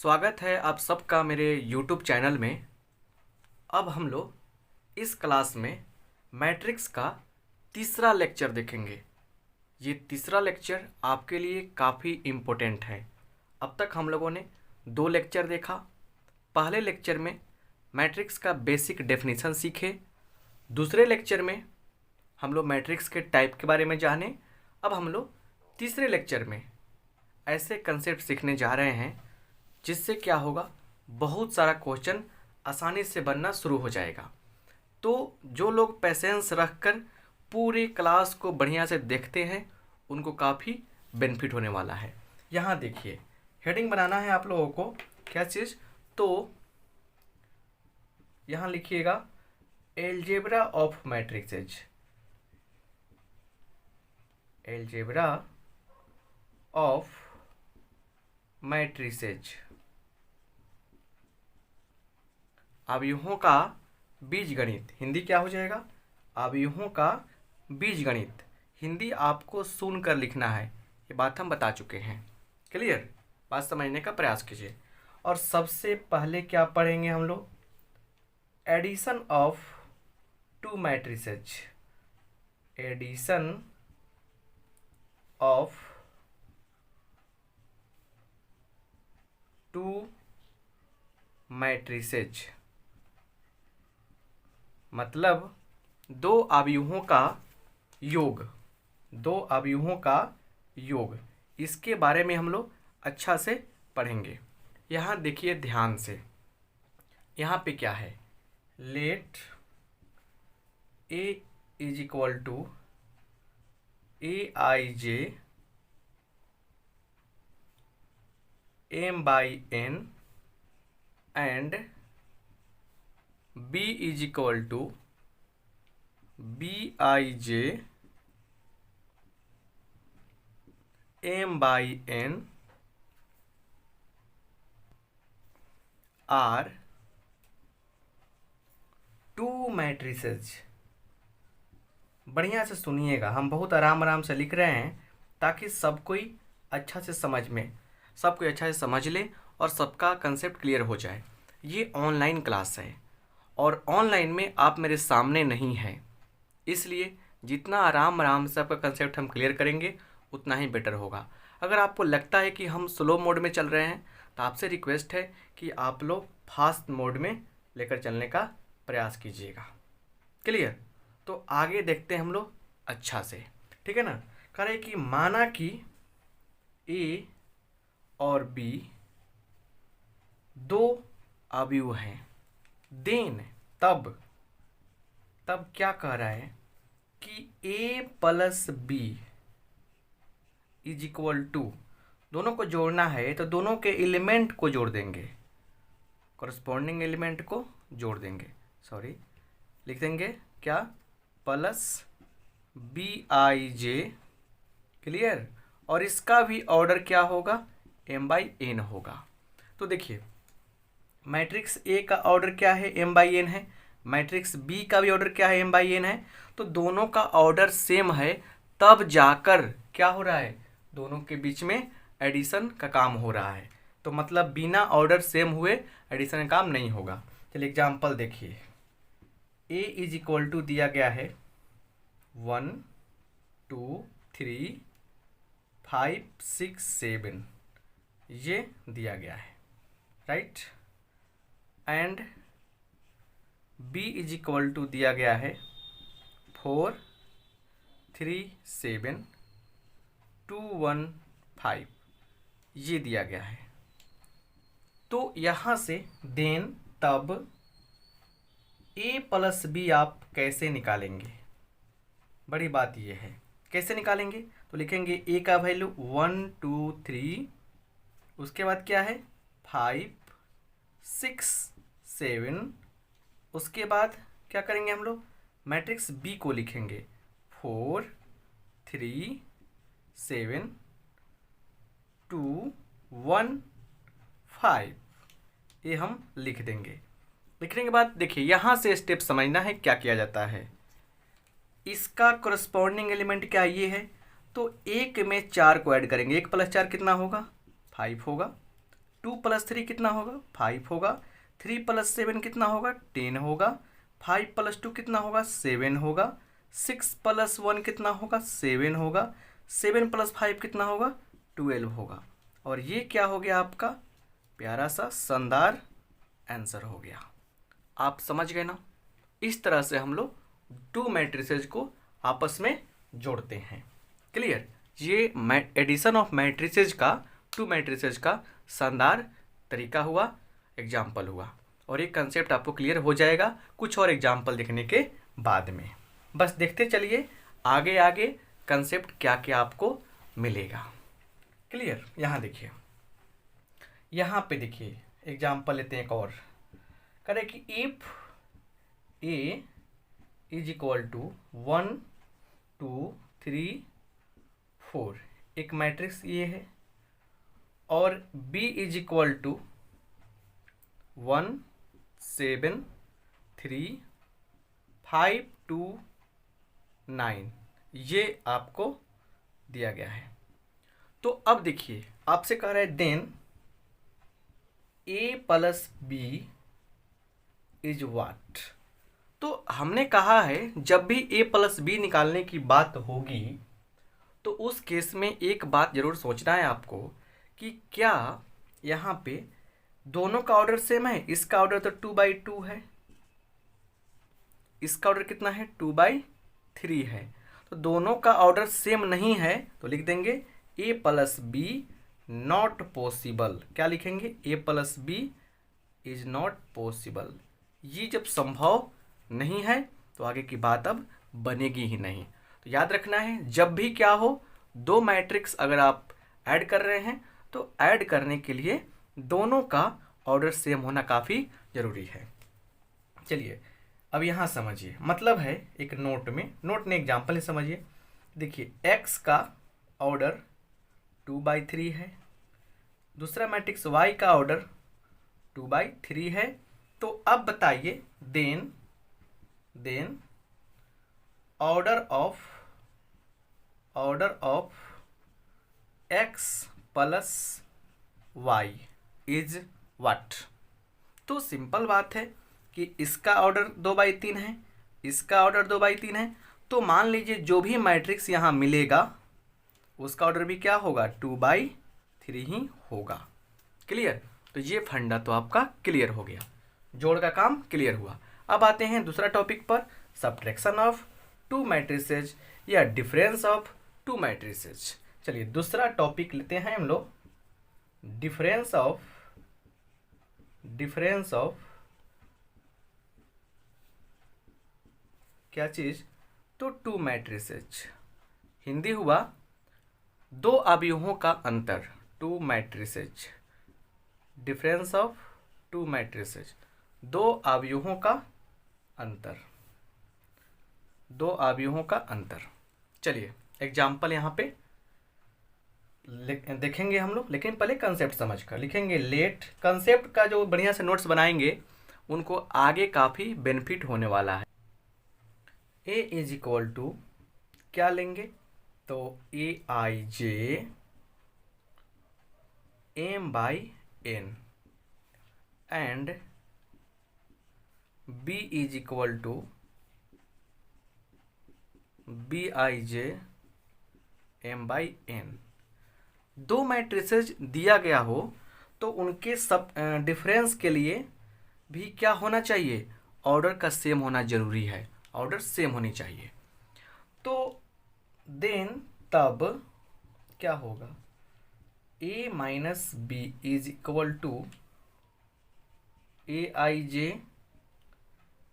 स्वागत है आप सबका मेरे YouTube चैनल में। अब हम लोग इस क्लास में मैट्रिक्स का तीसरा लेक्चर देखेंगे। ये तीसरा लेक्चर आपके लिए काफ़ी इम्पोर्टेंट है। अब तक हम लोगों ने 2 लेक्चर देखा। पहले लेक्चर में मैट्रिक्स का बेसिक डेफिनेशन सीखे। दूसरे लेक्चर में हम लोग मैट्रिक्स के टाइप के बारे में जाने। अब हम लोग तीसरे लेक्चर में ऐसे कंसेप्ट सीखने जा रहे हैं जिससे क्या होगा, बहुत सारा क्वेश्चन आसानी से बनना शुरू हो जाएगा। तो जो लोग पेशेंस रखकर पूरी क्लास को बढ़िया से देखते हैं उनको काफ़ी बेनिफिट होने वाला है। यहाँ देखिए, हेडिंग बनाना है आप लोगों को। क्या चीज़? तो यहाँ लिखिएगा algebra of matrices. Algebra of matrices, अवयवों का बीजगणित। हिंदी क्या हो जाएगा? अवयवों का बीजगणित। हिंदी आपको सुनकर लिखना है, ये बात हम बता चुके हैं। क्लियर? बात समझने का प्रयास कीजिए। और सबसे पहले क्या पढ़ेंगे हम लोग? Addition of 2 matrices. Addition of 2 matrices मतलब 2 अवयवों का योग। 2 अवयवों का योग, इसके बारे में हम लोग अच्छा से पढ़ेंगे। यहाँ देखिए ध्यान से, यहाँ पे क्या है? Let A is equal to A I J M by N and b is equal to B I J M by N are 2 matrices. बढ़िया से सुनिएगा, हम बहुत आराम आराम से लिख रहे हैं ताकि सब कोई अच्छा से समझ में, सब कोई अच्छा से समझ ले और सबका कंसेप्ट क्लियर हो जाए। ये ऑनलाइन क्लास है और ऑनलाइन में आप मेरे सामने नहीं हैं, इसलिए जितना आराम आराम से आपका कंसेप्ट हम क्लियर करेंगे उतना ही बेटर होगा। अगर आपको लगता है कि हम स्लो मोड में चल रहे हैं तो आपसे रिक्वेस्ट है कि आप लोग फास्ट मोड में लेकर चलने का प्रयास कीजिएगा। क्लियर? तो आगे देखते हैं हम लोग अच्छा से, ठीक है ना। कह रहे कि माना कि ए और बी 2 अवयव हैं, देन तब क्या कह रहा है कि a plus B is equal to, दोनों को जोड़ना है तो दोनों के एलिमेंट को जोड़ देंगे, कॉरस्पॉन्डिंग एलिमेंट को जोड़ देंगे। सॉरी, लिख देंगे क्या? Plus B I J. Clear? और इसका भी ऑर्डर क्या होगा? m बाई एन होगा। तो देखिए, मैट्रिक्स ए का ऑर्डर क्या है? m बाई एन है। मैट्रिक्स बी का भी ऑर्डर क्या है? m बाई एन है। तो दोनों का ऑर्डर सेम है, तब जाकर क्या हो रहा है? दोनों के बीच में एडिशन का काम हो रहा है। तो मतलब बिना ऑर्डर सेम हुए एडिशन का काम नहीं होगा। चलिए एग्जाम्पल देखिए। a इज इक्वल टू दिया गया है 1 2 3 5 6 7, ये दिया गया है, right. And b is equal to दिया गया है 4 3 7 2 1 5, ये दिया गया है। तो यहाँ से देन तब a प्लस बी आप कैसे निकालेंगे? बड़ी बात ये है, कैसे निकालेंगे? तो लिखेंगे a का वैल्यू 1 2 3, उसके बाद क्या है? 5 6 7, उसके बाद क्या करेंगे हम लोग? मैट्रिक्स बी को लिखेंगे 4 3 7 2 1 5, ये हम लिख देंगे। लिखने के बाद देखिए, यहाँ से स्टेप समझना है क्या किया जाता है। इसका करस्पॉन्डिंग एलिमेंट क्या ये है, तो 1 में 4 को ऐड करेंगे। 1 + 4 कितना होगा? 5 होगा। 2 + 3 कितना होगा 5 होगा, 3 + 7 कितना होगा 10 होगा, 5 + 2 कितना होगा 7 होगा, 6 + 1 कितना होगा 7 होगा, 7 + 5 कितना होगा 12 होगा। और ये क्या हो गया आपका प्यारा सा शानदार आंसर हो गया। आप समझ गए ना। इस तरह से हम लोग 2 मैट्रिसेज को आपस में जोड़ते हैं। क्लियर। ये एडिशन ऑफ मैट्रिसेज का 2 मैट्रिसेज का शानदार तरीका हुआ, एग्जाम्पल हुआ। और ये कंसेप्ट आपको क्लियर हो जाएगा कुछ और एग्जाम्पल देखने के बाद में। बस देखते चलिए आगे आगे कंसेप्ट क्या क्या आपको मिलेगा। क्लियर। यहाँ देखिए, यहाँ पे देखिए एग्जाम्पल लेते हैं एक और। करें कि if A is equal to 1 2 3 4, एक मैट्रिक्स ये है, और बी इज इक्वल टू 1 7 3 5 2 9, ये आपको दिया गया है। तो अब देखिए आपसे कह रहा है then A + B is what. तो हमने कहा है जब भी ए + बी निकालने की बात होगी तो उस केस में एक बात जरूर सोचना है आपको कि क्या यहाँ पे दोनों का ऑर्डर सेम है। इसका ऑर्डर तो 2/2 है, इसका ऑर्डर कितना है 2/3 है। तो दोनों का ऑर्डर सेम नहीं है तो लिख देंगे ए + बी नॉट पॉसिबल। क्या लिखेंगे ए + बी इज नॉट पॉसिबल। ये जब संभव नहीं है तो आगे की बात अब बनेगी ही नहीं। तो याद रखना है जब भी क्या हो 2 मैट्रिक्स अगर आप ऐड कर रहे हैं तो ऐड करने के लिए दोनों का ऑर्डर सेम होना काफ़ी ज़रूरी है। चलिए अब यहाँ समझिए, मतलब है एक नोट ने एग्जाम्पल ही समझिए। देखिए x का ऑर्डर 2/3 है, दूसरा मैट्रिक्स y का ऑर्डर 2/3 है। तो अब बताइए then order of x + y is what. तो सिंपल बात है कि इसका ऑर्डर 2/3 है, इसका ऑर्डर 2/3 है। तो मान लीजिए जो भी मैट्रिक्स यहाँ मिलेगा उसका ऑर्डर भी क्या होगा 2/3 ही होगा। क्लियर। तो ये फंडा तो आपका क्लियर हो गया, जोड़ का काम क्लियर हुआ। अब आते हैं दूसरा टॉपिक पर, सब्ट्रैक्शन ऑफ 2 मैट्रिसेज या डिफरेंस ऑफ 2 मैट्रिसेज। चलिए दूसरा टॉपिक लेते हैं हम लोग, डिफरेंस ऑफ क्या चीज तो 2 मैट्रिसेज। हिंदी हुआ 2 अवयवों का अंतर, 2 मैट्रिसेज। डिफरेंस ऑफ 2 मैट्रिसेज, 2 अवयवों का अंतर, 2 अवयवों का अंतर। चलिए एग्जाम्पल यहाँ पे देखेंगे हम लोग, लेकिन पहले कंसेप्ट समझकर लिखेंगे। लेट कंसेप्ट का जो बढ़िया से नोट्स बनाएंगे उनको आगे काफ़ी बेनिफिट होने वाला है। ए इज इक्वल टू क्या लेंगे तो AIJ M/N and B is equal to BIJ M/N। 2 matrices दिया गया हो तो उनके सब डिफरेंस के लिए भी क्या होना चाहिए, ऑर्डर का सेम होना जरूरी है, ऑर्डर सेम होनी चाहिए। तो देन तब क्या होगा A - B is equal to AIJ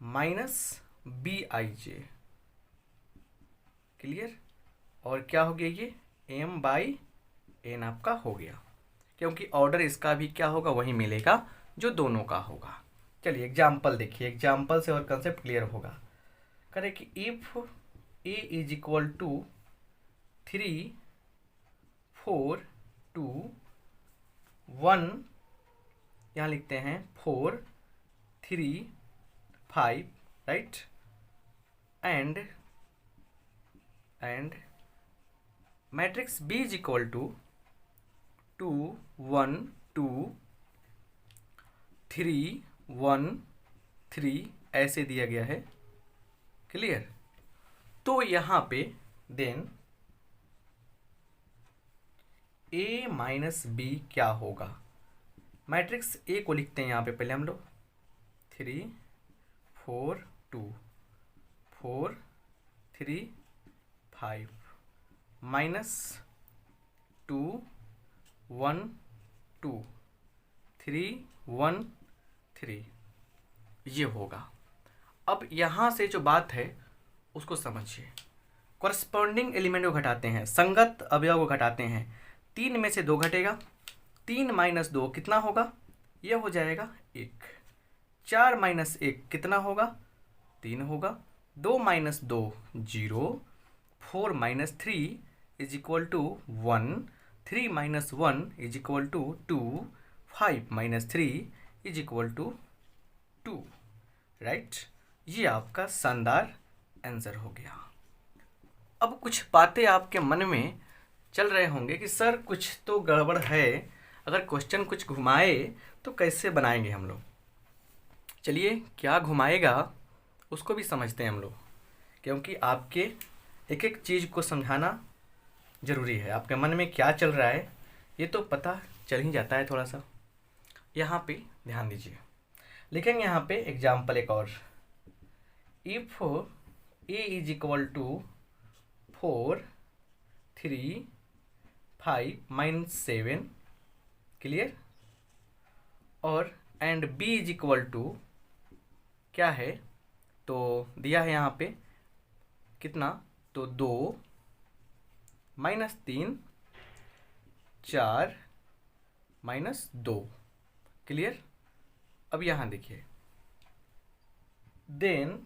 - BIJ। Clear. और क्या हो गया ये M/N आपका हो गया, क्योंकि ऑर्डर इसका भी क्या होगा वही मिलेगा जो दोनों का होगा। चलिए एग्जाम्पल देखिए, एग्जाम्पल से और कंसेप्ट क्लियर होगा। करें कि if A is equal to 3 4 2 1, यहाँ लिखते हैं 4 3 5, right, and matrix B is equal to 2 1 2 3 1 3 ऐसे दिया गया है। क्लियर? तो यहाँ पे देन A माइनस बी क्या होगा? मैट्रिक्स ए को लिखते हैं यहाँ पे पहले हम लोग 3 4 2 4 3 5 माइनस 2 1 2 3 1 3 ये होगा। अब यहाँ से जो बात है उसको समझिए। कॉरस्पॉन्डिंग एलिमेंट को घटाते हैं, संगत अवयव को घटाते हैं। 3 में से 2 घटेगा, 3 माइनस 2 कितना होगा? यह हो जाएगा 1। 4 माइनस 1 कितना होगा? 3 होगा। 2 minus 2 0। 4 minus 3 is equal to 1। 3 minus 1 is equal to 2। 5 minus 3 is equal to 2। Right? ये आपका शानदार आंसर हो गया। अब कुछ बातें आपके मन में चल रहे होंगे कि सर कुछ तो गड़बड़ है, अगर क्वेश्चन कुछ घुमाए तो कैसे बनाएंगे हम लोग। चलिए क्या घुमाएगा उसको भी समझते हैं हम लोग, क्योंकि आपके एक एक चीज़ को समझाना ज़रूरी है। आपके मन में क्या चल रहा है ये तो पता चल ही जाता है थोड़ा सा। यहाँ पे ध्यान दीजिए, लिखेंगे यहाँ पे एग्जाम्पल एक और। If A is equal to 4 3 5 minus 7। Clear? और and B is equal to क्या है? तो दिया है यहाँ पे कितना? तो 2 माइनस 3 4 माइनस 2। क्लियर? अब यहाँ देखिए, then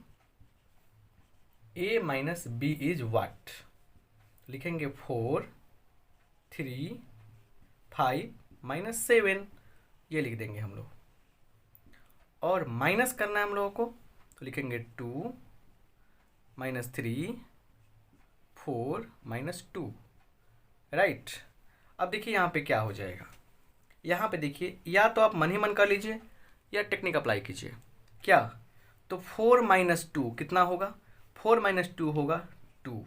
A minus B is what? लिखेंगे 4 3 5 माइनस 7, ये लिख देंगे हम लोग। और माइनस करना है हम लोगों को, तो लिखेंगे 2 माइनस 3 4 माइनस 2। राइट? अब देखिए यहाँ पे क्या हो जाएगा। यहाँ पे देखिए, या तो आप मन ही मन कर लीजिए या टेक्निक अप्लाई कीजिए। क्या? तो 4 माइनस 2 कितना होगा? 4 माइनस 2 होगा 2।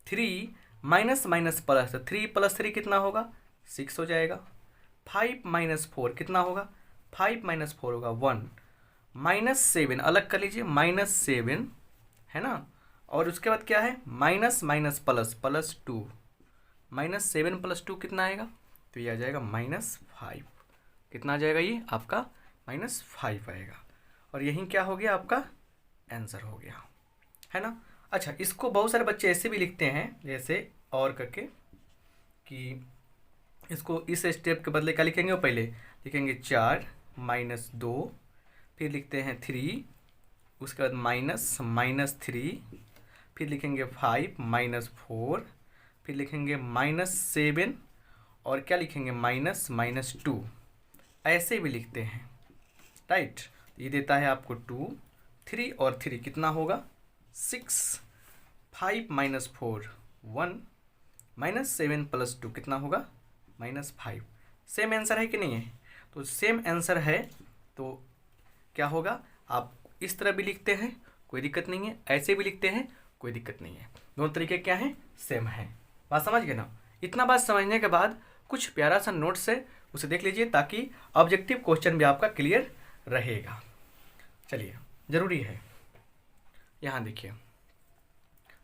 3 माइनस माइनस प्लस, 3 प्लस 3 कितना होगा? 6 हो जाएगा। 5 माइनस 4 कितना होगा? 5 माइनस 4 होगा 1। माइनस 7 अलग कर लीजिए, माइनस 7 है ना। और उसके बाद क्या है? Minus minus plus, plus 2। Minus 7 plus 2 कितना आएगा? तो ये आ जाएगा माइनस 5। कितना आ जाएगा? ये आपका माइनस 5 आएगा। और यही क्या हो गया? आपका आंसर हो गया, है ना। अच्छा, इसको बहुत सारे बच्चे ऐसे भी लिखते हैं जैसे और करके, कि इसको इस स्टेप के बदले क्या लिखेंगे? पहले लिखेंगे 4 माइनस 2, फिर लिखते हैं 3, उसके बाद माइनस माइनस 3, फिर लिखेंगे 5 माइनस 4, फिर लिखेंगे माइनस 7, और क्या लिखेंगे? Minus minus 2। ऐसे भी लिखते हैं। राइट? ये देता है आपको 2, 3 और 3 कितना होगा? 6। 5 माइनस 4 1, माइनस 7 प्लस 2 कितना होगा? माइनस 5। सेम आंसर है कि नहीं है? तो सेम आंसर है तो क्या होगा? आप इस तरह भी लिखते हैं, कोई दिक्कत नहीं है, ऐसे भी लिखते हैं, कोई दिक्कत नहीं है। दोनों तरीके क्या हैं? सेम है। बात समझ गए ना? इतना बात समझने के बाद कुछ प्यारा सा नोट्स है, उसे देख लीजिए ताकि ऑब्जेक्टिव क्वेश्चन भी आपका क्लियर रहेगा। चलिए, ज़रूरी है। यहाँ देखिए,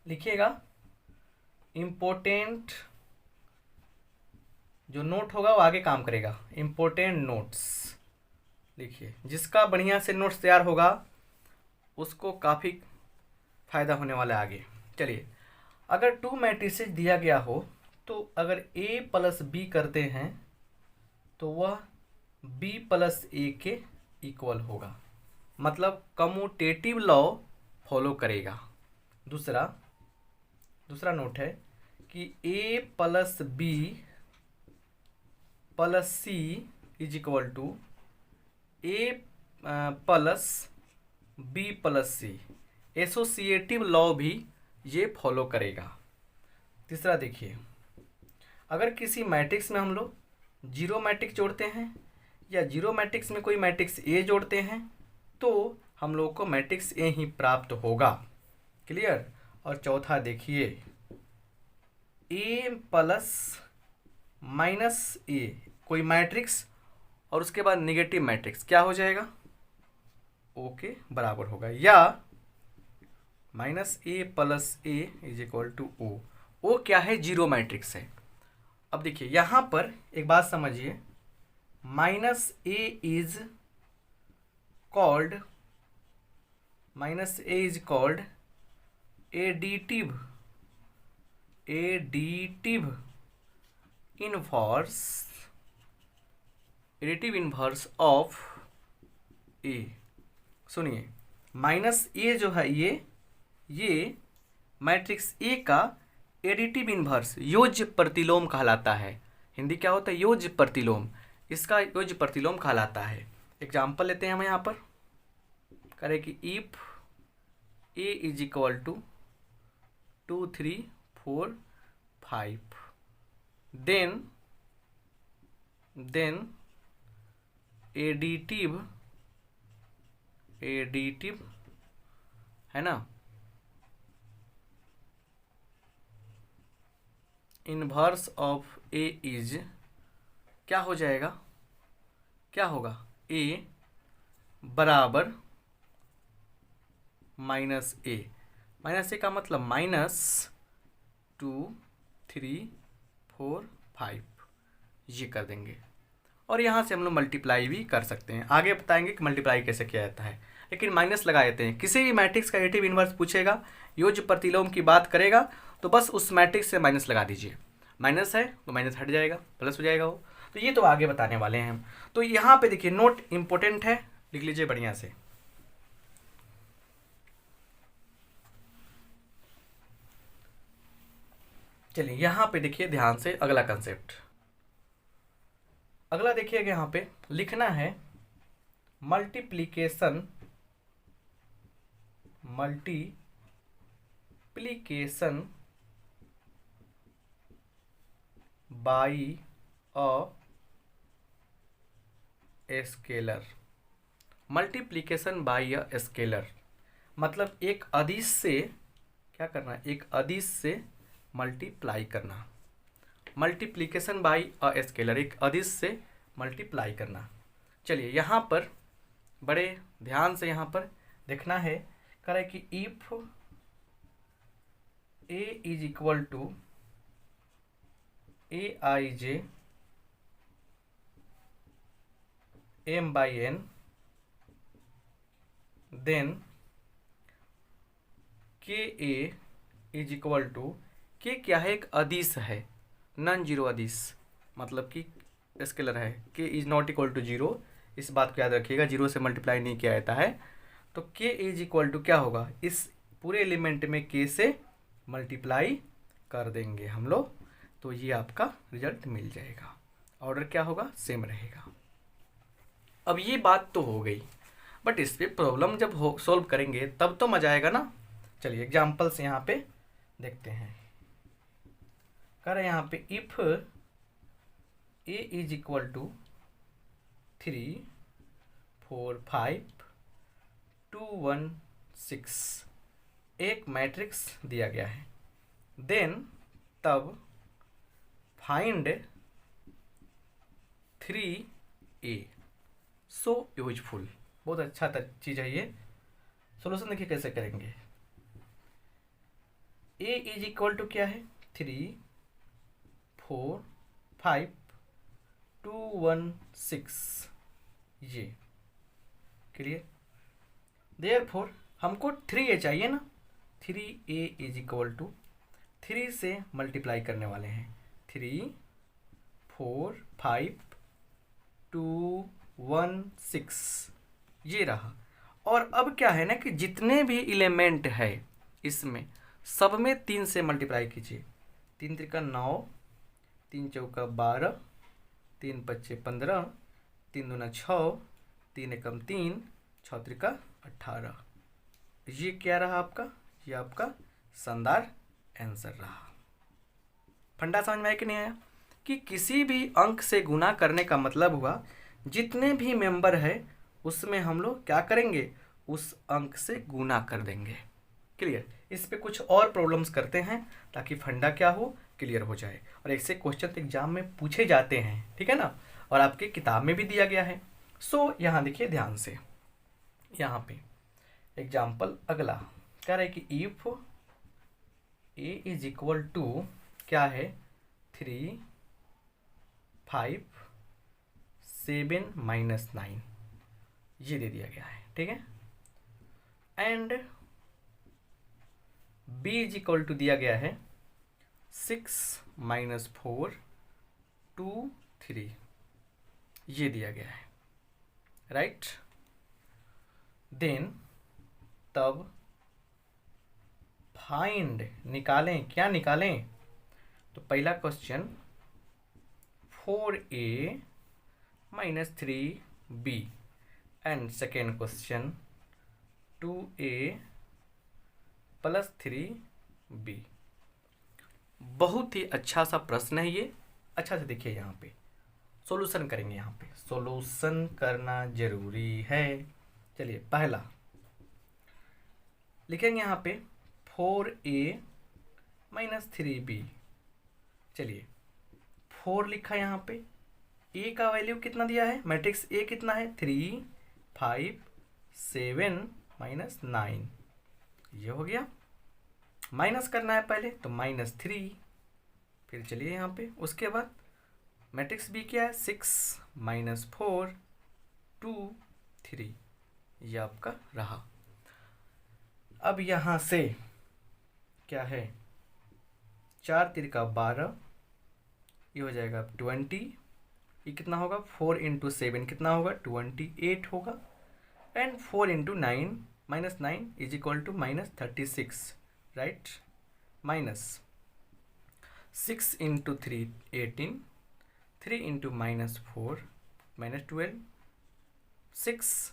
लिखिएगा इम्पोर्टेंट जो नोट होगा वो आगे काम करेगा। इम्पोर्टेंट नोट्स लिखिए, जिसका बढ़िया से नोट्स तैयार होगा उसको काफ़ी फ़ायदा होने वाला है आगे। चलिए, अगर 2 मैट्रिसेस दिया गया हो तो अगर a प्लस बी करते हैं तो वह b प्लस ए के इक्वल होगा, मतलब कम्यूटेटिव लॉ फॉलो करेगा। दूसरा नोट है कि a plus B plus C is equal to A plus B plus C, associative law भी ये फॉलो करेगा। तीसरा देखिए, अगर किसी मैट्रिक्स में हम लोग जीरो मैट्रिक्स जोड़ते हैं या जीरो मैट्रिक्स में कोई मैट्रिक्स ए जोड़ते हैं तो हम लोग को मैट्रिक्स ए ही प्राप्त होगा। क्लियर। और चौथा देखिए, ए प्लस माइनस ए कोई मैट्रिक्स और उसके बाद निगेटिव मैट्रिक्स क्या हो जाएगा, ओके बराबर होगा, या minus A plus A is equal to O. O क्या है, जीरो मैट्रिक्स है। अब देखिए यहाँ पर एक बात समझिए, minus A is called additive inverse of A. सुनिए, माइनस ए जो है ये मैट्रिक्स ए का एडिटिव इनवर्स योज्य प्रतिलोम कहलाता है। हिंदी क्या होता है, योज्य प्रतिलोम, इसका योज्य प्रतिलोम कहलाता है। एग्जाम्पल लेते हैं हम यहाँ पर, करें कि if A is equal to 2 3 4 5 then additive है ना, इनवर्स ऑफ ए इज क्या हो जाएगा, क्या होगा, ए बराबर माइनस ए। माइनस ए का मतलब माइनस 2 3 4 5 ये कर देंगे। और यहाँ से हम लोग मल्टीप्लाई भी कर सकते हैं, आगे बताएंगे कि मल्टीप्लाई कैसे किया जाता है, लेकिन माइनस लगा देते हैं। किसी भी मैट्रिक्स का एडिटिव इनवर्स पूछेगा, योज्य प्रतिलोम की बात करेगा तो बस उस मैट्रिक्स से माइनस लगा दीजिए। माइनस है तो माइनस हट जाएगा, प्लस हो जाएगा वो। तो ये तो आगे बताने वाले हैं हम। तो यहाँ पे देखिए नोट इम्पोर्टेंट है, लिख लीजिए बढ़िया से। चलिए यहाँ पे देखिए ध्यान से अगला कंसेप्ट। अगला देखिएगा, यहाँ पे लिखना है multiplication by a scalar. Multiplication by a scalar मतलब एक अदिश से क्या करना, एक अदिश से मल्टीप्लाई करना। मल्टीप्लिकेशन बाई अ स्केलर, एक अदिश से मल्टीप्लाई करना। चलिए यहाँ पर बड़े ध्यान से यहाँ पर देखना है, करें कि if A is equal to A I J M by N then K A is equal to, के क्या है, एक अदिश है, नॉन जीरो अदिश, मतलब कि स्केलर है। K is not equal to zero, इस बात को याद रखिएगा, जीरो से मल्टीप्लाई नहीं किया जाता है। तो के इज इक्वल टू क्या होगा, इस पूरे एलिमेंट में के से मल्टीप्लाई कर देंगे हम लोग, तो ये आपका रिजल्ट मिल जाएगा। ऑर्डर क्या होगा, सेम रहेगा। अब ये बात तो हो गई, बट इस पर प्रॉब्लम जब सॉल्व करेंगे तब तो मजा आएगा ना। चलिए एग्जाम्पल्स यहाँ पे देखते हैं। कर यहाँ पे if A is equal to 3 4 5 2 1 6 एक मैट्रिक्स दिया गया है, देन तब फाइंड 3a। सो यूजफुल, बहुत अच्छा चीज़ है ये। सोल्यूशन देखिए कैसे करेंगे। a इज इक्वल टू क्या है, 3 4 5 2 1 6 ये क्लियर। देयरफॉर हमको 3a चाहिए ना, 3a इज इक्वल टू 3 से मल्टीप्लाई करने वाले हैं, 3 4 5 2 1 6 ये रहा। और अब क्या है ना कि जितने भी एलिमेंट है इसमें सब में 3 से मल्टीप्लाई कीजिए। 3 त्रिका 9, 3 चौका 12, 3 पच्चे 15, 3 दूना 6, 3 एकम 3, 6 त्रिका 18। ये क्या रहा आपका, ये आपका शानदार आंसर रहा। फंडा समझ में आया कि नहीं आया, कि किसी भी अंक से गुना करने का मतलब हुआ जितने भी मेंबर है उसमें हम लोग क्या करेंगे, उस अंक से गुना कर देंगे। क्लियर। इस पे कुछ और प्रॉब्लम्स करते हैं ताकि फंडा क्या हो, क्लियर हो जाए। और ऐसे क्वेश्चन एग्जाम में पूछे जाते हैं, ठीक है ना, और आपके किताब में भी दिया गया है। सो यहाँ देखिए ध्यान से, यहाँ पे एग्जाम्पल अगला कह रहा है कि if A is equal to क्या है 3, 5, 7 माइनस 9, ये दे दिया गया है, ठीक है। And b is equal to दिया गया है 6 माइनस 4, 2, 3, ये दिया गया है, राइट। देन तब फाइंड, निकालें, क्या निकालें, तो पहला question 4a minus 3b and second question 2a plus 3b। बहुत ही अच्छा सा प्रश्न है ये, अच्छा से देखिए, यहाँ पे सॉल्यूशन करेंगे, यहाँ पे सॉल्यूशन करना जरूरी है। चलिए पहला लिखेंगे यहाँ पे 4a माइनस 3b। चलिए 4 लिखा यहाँ पे, a का वैल्यू कितना दिया है, मैट्रिक्स a कितना है 3, 5, 7 माइनस 9, ये हो गया। माइनस करना है पहले तो -3, फिर चलिए यहाँ पे उसके बाद मैट्रिक्स b क्या है 6 माइनस 4, 2, 3, ये आपका रहा। अब यहाँ से क्या है 4 तिरका 12, ये हो जाएगा 20, ये कितना होगा 4 इंटू 7 कितना होगा 28 होगा। And 4 into 9 minus 9 is equal to -36, right. Minus 6 into 3 18, 3 into -4 -12, 6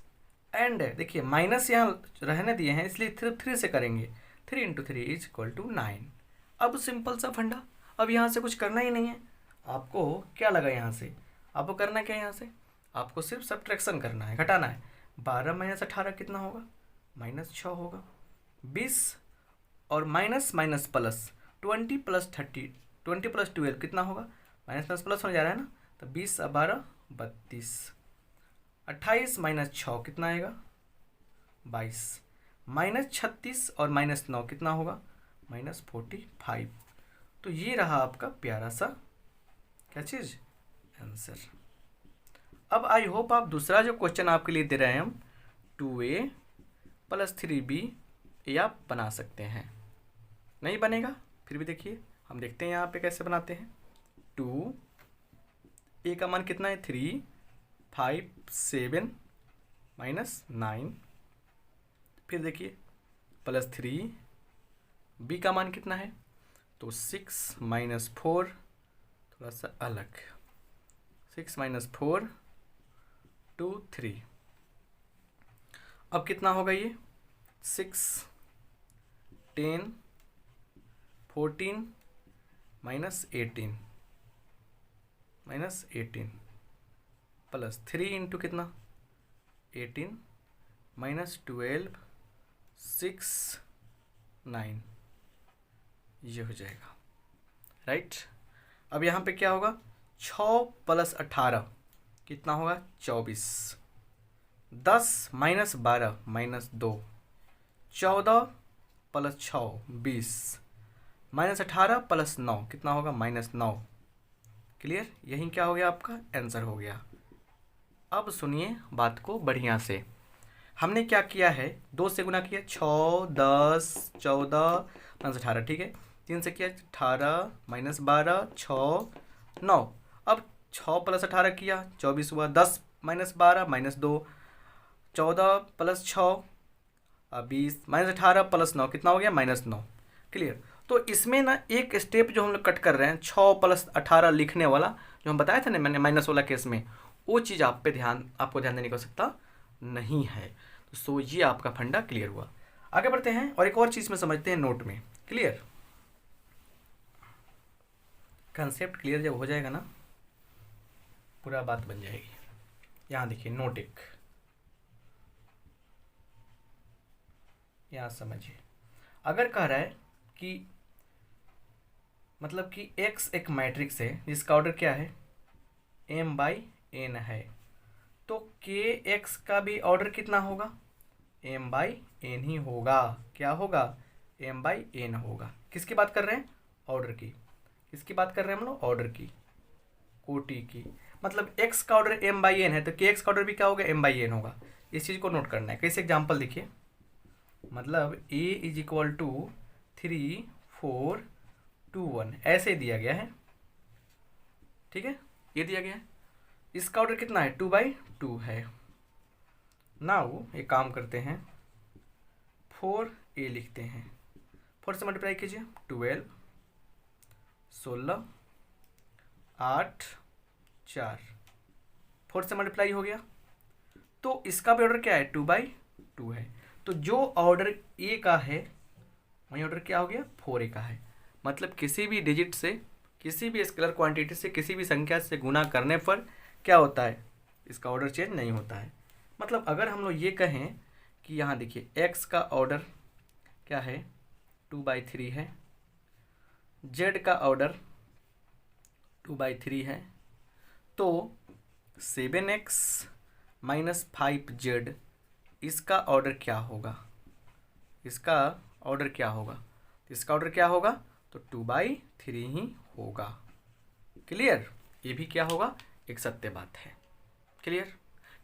and देखिए माइनस यहाँ रहने दिए हैं इसलिए 3 से करेंगे, 3 इंटू 3 इज इक्वल टू 9। अब सिंपल सा फंडा, अब यहाँ से कुछ करना ही नहीं है आपको। क्या लगा यहाँ से, आपको करना क्या है, यहाँ से आपको सिर्फ सब्ट्रैक्शन करना है, घटाना है। 12 माइनस 18 कितना होगा -6 होगा। 20 और minus minus plus 20 plus 30, 20 plus 12 कितना होगा, माइनस प्लस प्लस होने जा रहा है ना, तो 20 और 12 32। 28 माइनस 6 कितना आएगा 22, -36 और -9 कितना होगा -45। तो ये रहा आपका प्यारा सा क्या चीज़, आंसर। अब आई होप आप दूसरा जो क्वेश्चन आपके लिए दे रहे हैं हम 2a प्लस 3b, ये आप बना सकते हैं। नहीं बनेगा फिर भी देखिए हम देखते हैं यहाँ पे कैसे बनाते हैं। 2a का मान कितना है 3, 5, 7 माइनस 9, फिर देखिए प्लस 3b का मान कितना है तो 6 माइनस 4, थोड़ा सा अलग, 6 माइनस 4, 2, 3। अब कितना होगा ये 6, 10, 14 माइनस 18 प्लस 3 इंटू कितना 18 माइनस 12, 6, 9, ये हो जाएगा, राइट। अब यहाँ पे क्या होगा 6 प्लस 18 कितना होगा 24, 10 minus 12 minus 2, 14 plus 6 20, minus 18 plus 9 कितना होगा -9। क्लियर, यही क्या हो गया आपका आंसर हो गया। अब सुनिए बात को बढ़िया से, हमने क्या किया है 2 से गुना किया 6, 10, 14 माइनस 18, ठीक है। 3 से किया 18 माइनस 12, 6, 9। अब 6 प्लस 18 किया 24 हुआ, 10 minus 12 minus 2, 14 plus 6 20, minus 18 plus 9 कितना हो गया -9। क्लियर। तो इसमें ना एक स्टेप जो हम लोग कट कर रहे हैं 6 प्लस 18 लिखने वाला जो हम बताया था ना मैंने माइनस वाला केस में, वो चीज़ आपको ध्यान देने की आवश्यकता नहीं है। तो सो ये आपका फंडा क्लियर हुआ। आगे बढ़ते हैं और एक और चीज़ में समझते हैं नोट में। क्लियर, कंसेप्ट क्लियर जब हो जाएगा ना पूरा बात बन जाएगी। यहाँ देखिए नोटिक, यहाँ समझिए। अगर कह रहा है कि मतलब कि x एक मैट्रिक्स है जिसका ऑर्डर क्या है m/n है, तो kx का भी ऑर्डर कितना होगा m/n ही होगा। क्या होगा m/n होगा। किसकी बात कर रहे हैं ऑर्डर की। किसकी बात कर रहे हैं हम लोग ऑर्डर की, कोटि की। मतलब x का ऑर्डर m/n है तो kx का ऑर्डर भी क्या होगा m/n होगा। इस चीज़ को नोट करना है। कैसे एग्जांपल देखिए, मतलब a इज इक्वल टू 3 4 2 1 ऐसे दिया गया है, ठीक है, ये दिया गया है। इसका ऑर्डर कितना है 2/2 है। नाउ एक काम करते हैं, 4a लिखते हैं, 4 से मल्टीप्लाई कीजिए 12 16 8 4, 4 से मल्टीप्लाई हो गया। तो इसका भी ऑर्डर क्या है 2/2 है। तो जो ऑर्डर ए का है वही ऑर्डर क्या हो गया 4a का है। मतलब किसी भी डिजिट से, किसी भी स्केलर क्वांटिटी से, किसी भी संख्या से गुना करने पर क्या होता है, इसका ऑर्डर चेंज नहीं होता है। मतलब अगर हम लोग ये कहें कि यहाँ देखिए x का ऑर्डर क्या है 2/3 है, z का ऑर्डर 2/3 है, तो 7x माइनस 5z इसका ऑर्डर क्या होगा, इसका ऑर्डर क्या होगा, इसका ऑर्डर क्या होगा तो 2/3 ही होगा। क्लियर, ये भी क्या होगा एक सत्य बात है। क्लियर,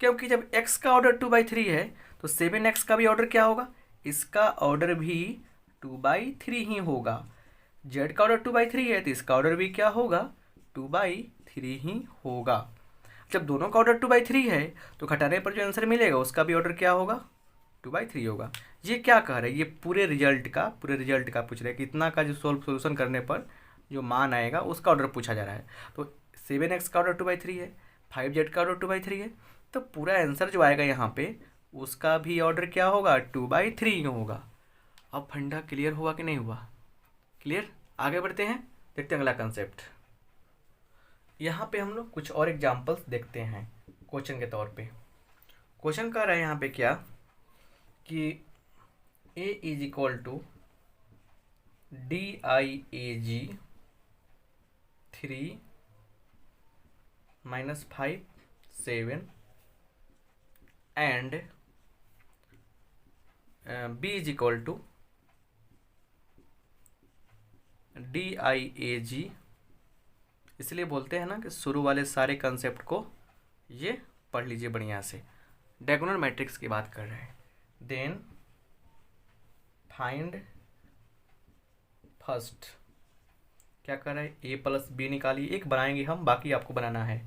क्योंकि जब x का ऑर्डर 2/3 है तो 7x का भी ऑर्डर क्या होगा, इसका ऑर्डर भी 2/3 ही होगा। z का ऑर्डर 2/3 है तो इसका ऑर्डर भी क्या होगा 2/3 ही होगा। जब दोनों का ऑर्डर 2/3 है तो घटाने पर जो आंसर मिलेगा उसका भी ऑर्डर क्या होगा 2/3 होगा। ये क्या कह रहे हैं, ये पूरे रिजल्ट का पूछ रहे हैं कि इतना का जो सोल्यूशन करने पर जो मान आएगा उसका ऑर्डर पूछा जा रहा है। तो 7x का ऑर्डर 2/3 है, 5z का ऑर्डर 2/3 है, तो पूरा आंसर जो आएगा यहाँ पे उसका भी ऑर्डर क्या होगा 2/3 होगा। अब फंडा क्लियर हुआ कि नहीं हुआ, क्लियर। आगे बढ़ते हैं, देखते हैं अगला कंसेप्ट। यहाँ पे हम लोग कुछ और एग्जाम्पल्स देखते हैं क्वेश्चन के तौर पे। क्वेश्चन कह रहा है यहाँ पे क्या कि a is equal to DIAG 3 minus 5 7 and b is equal to DIAG, इसलिए बोलते हैं ना कि शुरू वाले सारे कंसेप्ट को ये पढ़ लीजिए बढ़िया से। डायगोनल मैट्रिक्स की बात कर रहे हैं। देन फाइंड फर्स्ट, क्या कर रहा है a प्लस बी निकालिए, एक बनाएंगे हम, बाकी आपको बनाना है।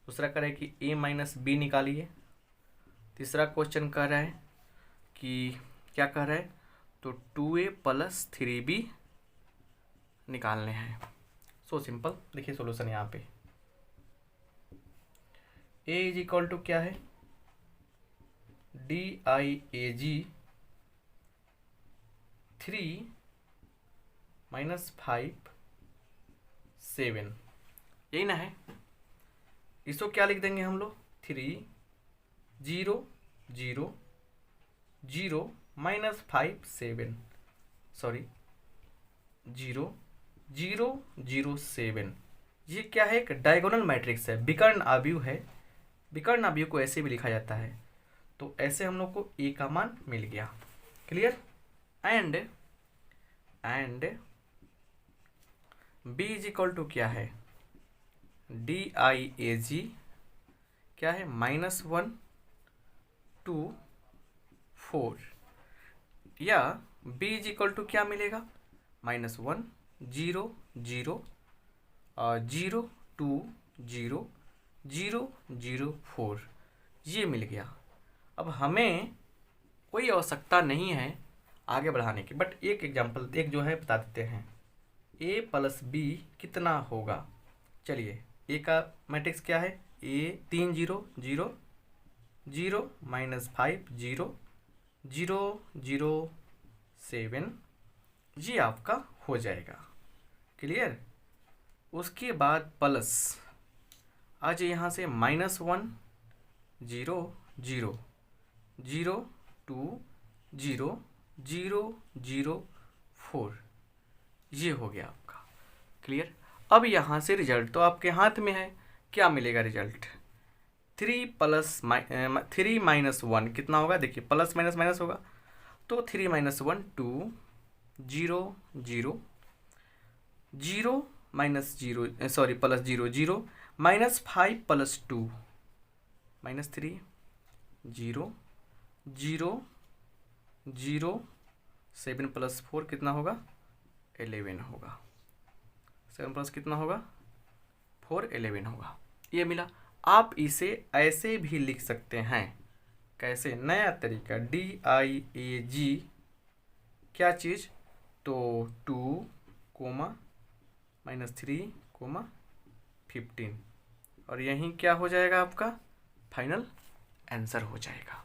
दूसरा कर रहा है कि a माइनस बी निकालिए। तीसरा क्वेश्चन कर रहा है कि क्या कर रहा है तो 2a प्लस 3b निकालने हैं। सो सिंपल, देखिए सॉल्यूशन यहाँ पे a इज इक्वल टू क्या है DIAG 3 माइनस 5 7, यही ना है। इसको क्या लिख देंगे हम लोग 3 0 0 0 माइनस 5 7, सॉरी 0 0 0 7। ये क्या है एक डायगोनल मैट्रिक्स है, विकर्ण आव्यूह है। विकर्ण आव्यूह को ऐसे भी लिखा जाता है। तो ऐसे हम लोग को a का मान मिल गया। Clear, and b is equal to क्या है DIAG क्या है -1 2 4, या b इज इक्वल टू क्या मिलेगा -1 0 0 0 2 0 0 0 4, ये मिल गया। अब हमें कोई आवश्यकता नहीं है आगे बढ़ाने की, बट एक एग्जांपल एक जो है बता देते हैं। a प्लस b कितना होगा, चलिए a का मैट्रिक्स क्या है a 3 0 0 0 माइनस 5 0 0 0 7, ये आपका हो जाएगा। क्लियर, उसके बाद प्लस आ जाए यहाँ से -1 0 0 0 2 0 0 0 4, ये हो गया आपका। क्लियर। अब यहाँ से रिजल्ट तो आपके हाथ में है, क्या मिलेगा रिजल्ट? 3 माइनस 1 कितना होगा? देखिए प्लस माइनस माइनस होगा, तो 3 minus 1 2 0 0 0 minus 0 sorry plus 0 0 minus 5 plus 2 minus 3 0 0 0 7 plus 4 कितना होगा? 11 होगा। 7 प्लस कितना होगा? 4 11 होगा। ये मिला। आप इसे ऐसे भी लिख सकते हैं। कैसे? नया तरीका, DIAG क्या चीज़? तो 2 कोमा माइनस 3 कोमा 15, और यहीं क्या हो जाएगा आपका? फाइनल आंसर हो जाएगा।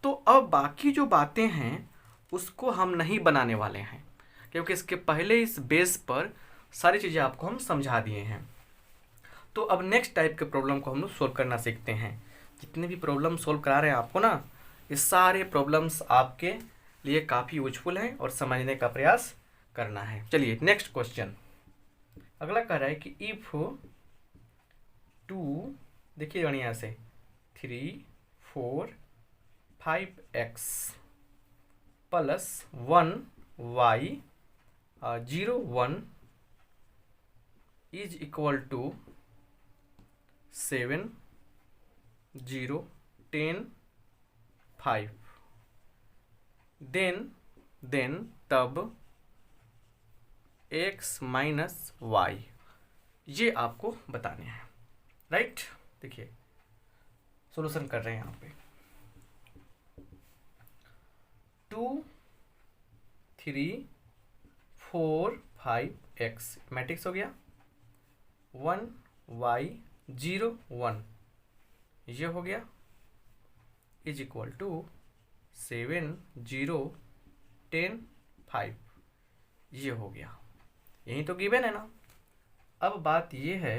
तो अब बाकी जो बातें हैं उसको हम नहीं बनाने वाले हैं, क्योंकि इसके पहले इस बेस पर सारी चीज़ें आपको हम समझा दिए हैं। तो अब नेक्स्ट टाइप के प्रॉब्लम को हम लोग सोल्व करना सीखते हैं। जितने भी प्रॉब्लम सोल्व करा रहे हैं आपको ना, ये सारे प्रॉब्लम्स आपके लिए काफ़ी यूजफुल हैं और समझने का प्रयास करना है। चलिए नेक्स्ट क्वेश्चन अगला कह रहा है कि इफ 2, देखिए बढ़िया से, 3 4 5x plus 1y 0 1 is equal to 7 0 10 5, then तब x माइनस वाई, ये आपको बताने हैं। राइट। देखिए सॉल्यूशन कर रहे हैं यहाँ पे। 2 3 4 5x मैट्रिक्स हो गया, 1y 0 1 ये हो गया, इज इक्वल टू 7 0 10 5 ये हो गया। यही तो गिवन है ना। अब बात ये है,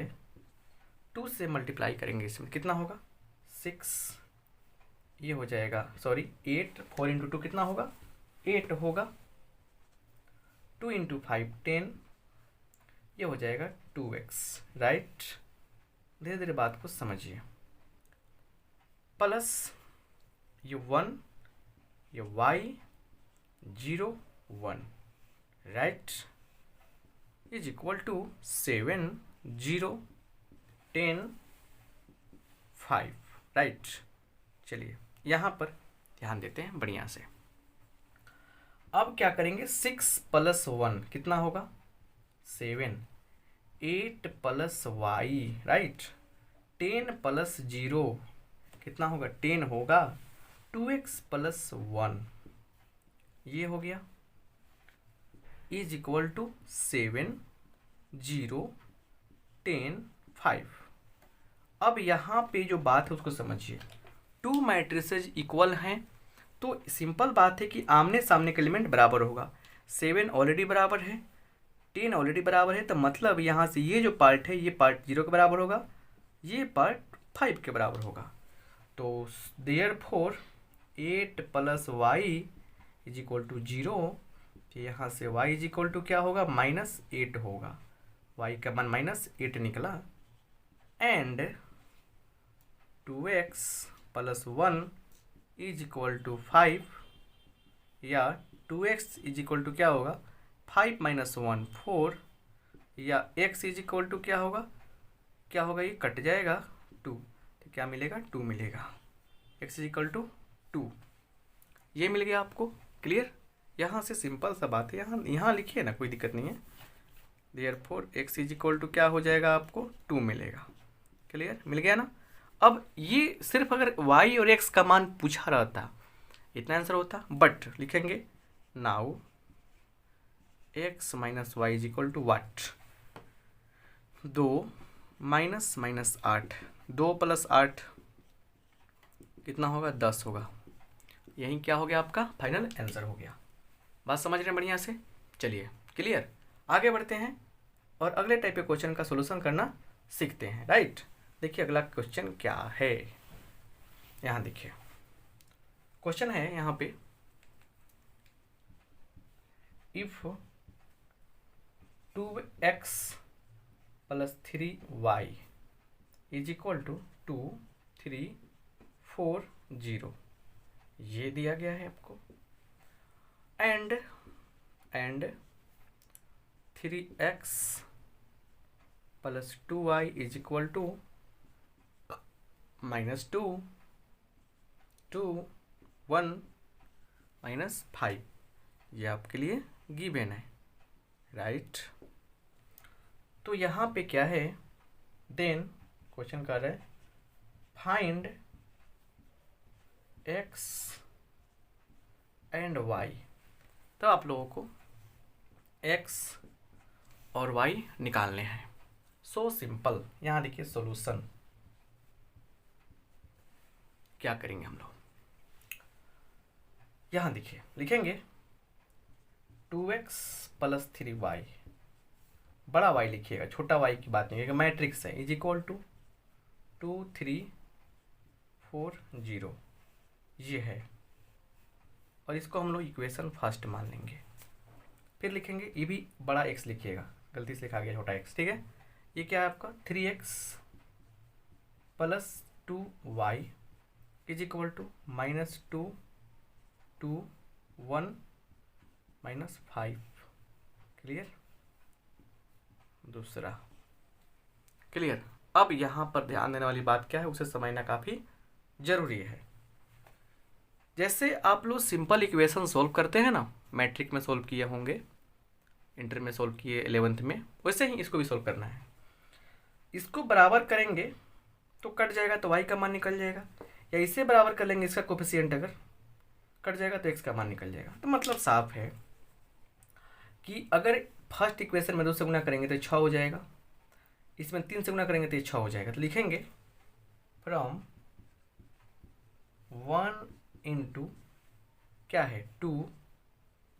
2 से मल्टीप्लाई करेंगे, इसमें कितना होगा? 6, ये हो जाएगा, सॉरी 8, 4 इंटू 2 कितना होगा? 8 होगा, 2 इंटू 5 10, ये हो जाएगा 2x। राइट। धीरे धीरे बात को समझिए। प्लस ये 1, ये y 0 1, right, is equal to 7 0 10 5, right. चलिए यहाँ पर ध्यान देते हैं बढ़िया से। अब क्या करेंगे? 6 प्लस 1 कितना होगा? 7, 8 प्लस वाई, राइट, 10 प्लस 0 कितना होगा? 10 होगा, 2x प्लस 1 ये हो गया, इज इक्वल टू 7 0 10 5। अब यहाँ पे जो बात है उसको समझिए। 2 मैट्रिसेज इक्वल हैं तो सिंपल बात है कि आमने सामने का एलिमेंट बराबर होगा। 7 ऑलरेडी बराबर है, 10 ऑलरेडी बराबर है, तो मतलब यहाँ से ये जो पार्ट है ये पार्ट 0 के बराबर होगा, ये पार्ट 5 के बराबर होगा। तो therefore 8 plus Y is equal to 0, यहाँ से y इज इक्वल टू क्या होगा? -8 होगा। y का मान -8 निकला, and 2x plus 1 is equal to 5, या 2x इज इक्वल टू क्या होगा? 5 माइनस 1 4, या x इज इक्वल टू क्या होगा? क्या होगा? ये कट जाएगा 2, तो क्या मिलेगा? 2 मिलेगा। x इज इक्वल टू 2, ये मिल गया आपको। क्लियर। यहाँ से सिंपल सा बात है, यहाँ लिखिए ना, कोई दिक्कत नहीं है। Therefore x is equal to क्या हो जाएगा? आपको 2 मिलेगा। क्लियर, मिल गया ना। अब ये सिर्फ अगर y और x का मान पूछा रहता इतना आंसर होता, बट लिखेंगे now x minus Y is equal to what? 2 minus minus 8, 2 plus 8 कितना होगा? 10 होगा। यही क्या हो गया? आपका फाइनल आंसर हो गया। बात समझ रहे हैं बढ़िया से? चलिए क्लियर, आगे बढ़ते हैं और अगले टाइप के क्वेश्चन का सॉल्यूशन करना सीखते हैं। राइट। देखिए अगला क्वेश्चन क्या है। यहाँ देखिए क्वेश्चन है यहाँ पे, if 2x + 3y is equal to 2 3 4 0, ये दिया गया है आपको, and 3x + 2y is equal to -2 2 1 -5, ये आपके लिए गिवन है, राइट। तो यहाँ पे क्या है, देन क्वेश्चन कर रहा है फाइंड x एंड y, तो आप लोगों को x और y निकालने हैं। सो सिंपल, यहाँ देखिए सॉल्यूशन क्या करेंगे हम लोग, यहाँ देखिए लिखेंगे 2x + 3y, बड़ा y लिखिएगा, छोटा y की बात नहीं है, मैट्रिक्स है, इज इक्वल टू 2 3 4 0, ये है, और इसको हम लोग इक्वेशन फर्स्ट मान लेंगे। फिर लिखेंगे, ये भी बड़ा x लिखिएगा, गलती से लिखा गया छोटा x, ठीक है। ये क्या है आपका 3x + 2y is equal to -2 2 1 -5, clear, दूसरा क्लियर। अब यहाँ पर ध्यान देने वाली बात क्या है, उसे समझना काफ़ी जरूरी है। जैसे आप लोग सिंपल इक्वेशन सॉल्व करते हैं ना, मैट्रिक में सॉल्व किए होंगे, इंटर में सॉल्व किए 11th में, वैसे ही इसको भी सॉल्व करना है। इसको बराबर करेंगे तो कट जाएगा तो y का मान निकल जाएगा, या इसे बराबर कर लेंगे, इसका कोफिशिएंट अगर कट जाएगा तो x का मान निकल जाएगा। तो मतलब साफ है कि अगर फर्स्ट इक्वेशन में 2 से गुना करेंगे तो 6 हो जाएगा, इसमें 3 से गुना करेंगे तो ये 6 हो जाएगा। तो लिखेंगे फ्रॉम 1 × क्या है 2 -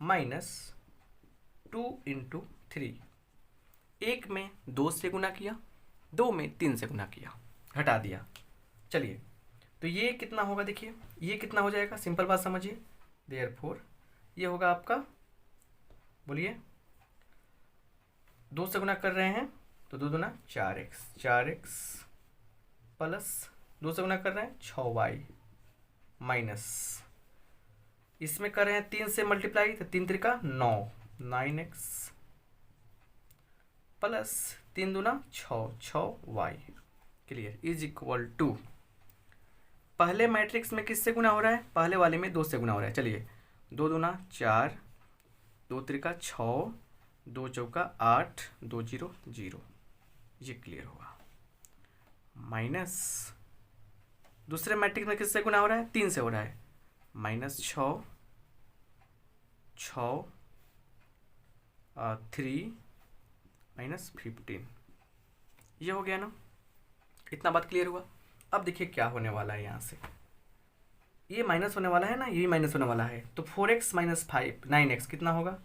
2 × 3, एक में 2 से गुना किया, 2 में 3 से गुना किया, घटा दिया। चलिए, तो ये कितना होगा, देखिए ये कितना हो जाएगा, सिंपल बात समझिए, देयरफॉर ये होगा आपका, बोलिए 2 से गुना कर रहे हैं तो 2 दूना 4x, 4x प्लस 2 से गुना कर रहे हैं 6y माइनस, इसमें कर रहे हैं 3 से मल्टीप्लाई तो 3 3 का 9, 9x प्लस 3 दूना 6, 6y, clear, is equal to, पहले मैट्रिक्स में किससे गुना हो रहा है, पहले वाले में 2 से गुना हो रहा है। चलिए 2 दूना 4, 2 त्रिका 6, 2 चौका 8, 2 0 0, ये क्लियर हुआ। माइनस दूसरे मैट्रिक्स में किससे गुना हो रहा है, 3 से हो रहा है, -6 6 3 -15, ये हो गया ना, इतना बात क्लियर हुआ। अब देखिए क्या होने वाला है, यहाँ से ये माइनस होने वाला है ना, ये भी माइनस होने वाला है, तो 4x - 5 9x कितना होगा,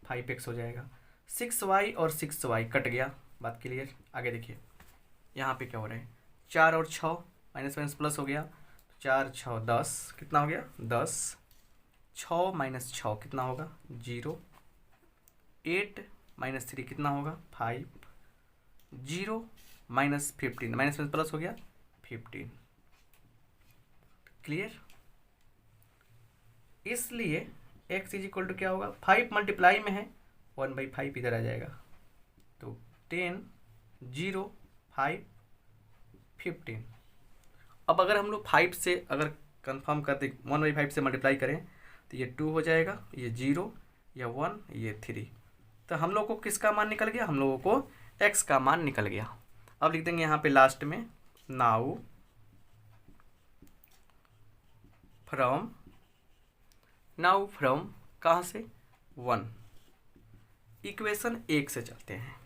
5x हो जाएगा, 6y और 6y कट गया, बात क्लियर। आगे देखिए यहाँ पे क्या हो रहा है, 4 और 6 माइनस माइनस प्लस हो गया, 4 6 10, कितना हो गया 10, 6 - 6 कितना होगा 0, 8 - 3 कितना होगा 5, 0 - 15 माइनस माइनस प्लस हो गया 15, क्लियर। इसलिए x इज इक्वल टू क्या होगा, 5 मल्टीप्लाई में है 1/5 इधर आ जाएगा, तो 10 0 5 15। अब अगर हम लोग 5 से अगर कंफर्म कर दे 1/5 से मल्टीप्लाई करें तो ये 2 हो जाएगा, ये 0, ये 1, ये 3, तो हम लोग को किसका मान निकल गया, हम लोगों को x का मान निकल गया। अब लिख देंगे यहाँ पे लास्ट में, नाउ फ्रॉम कहाँ से 1, इक्वेशन 1 से चलते हैं,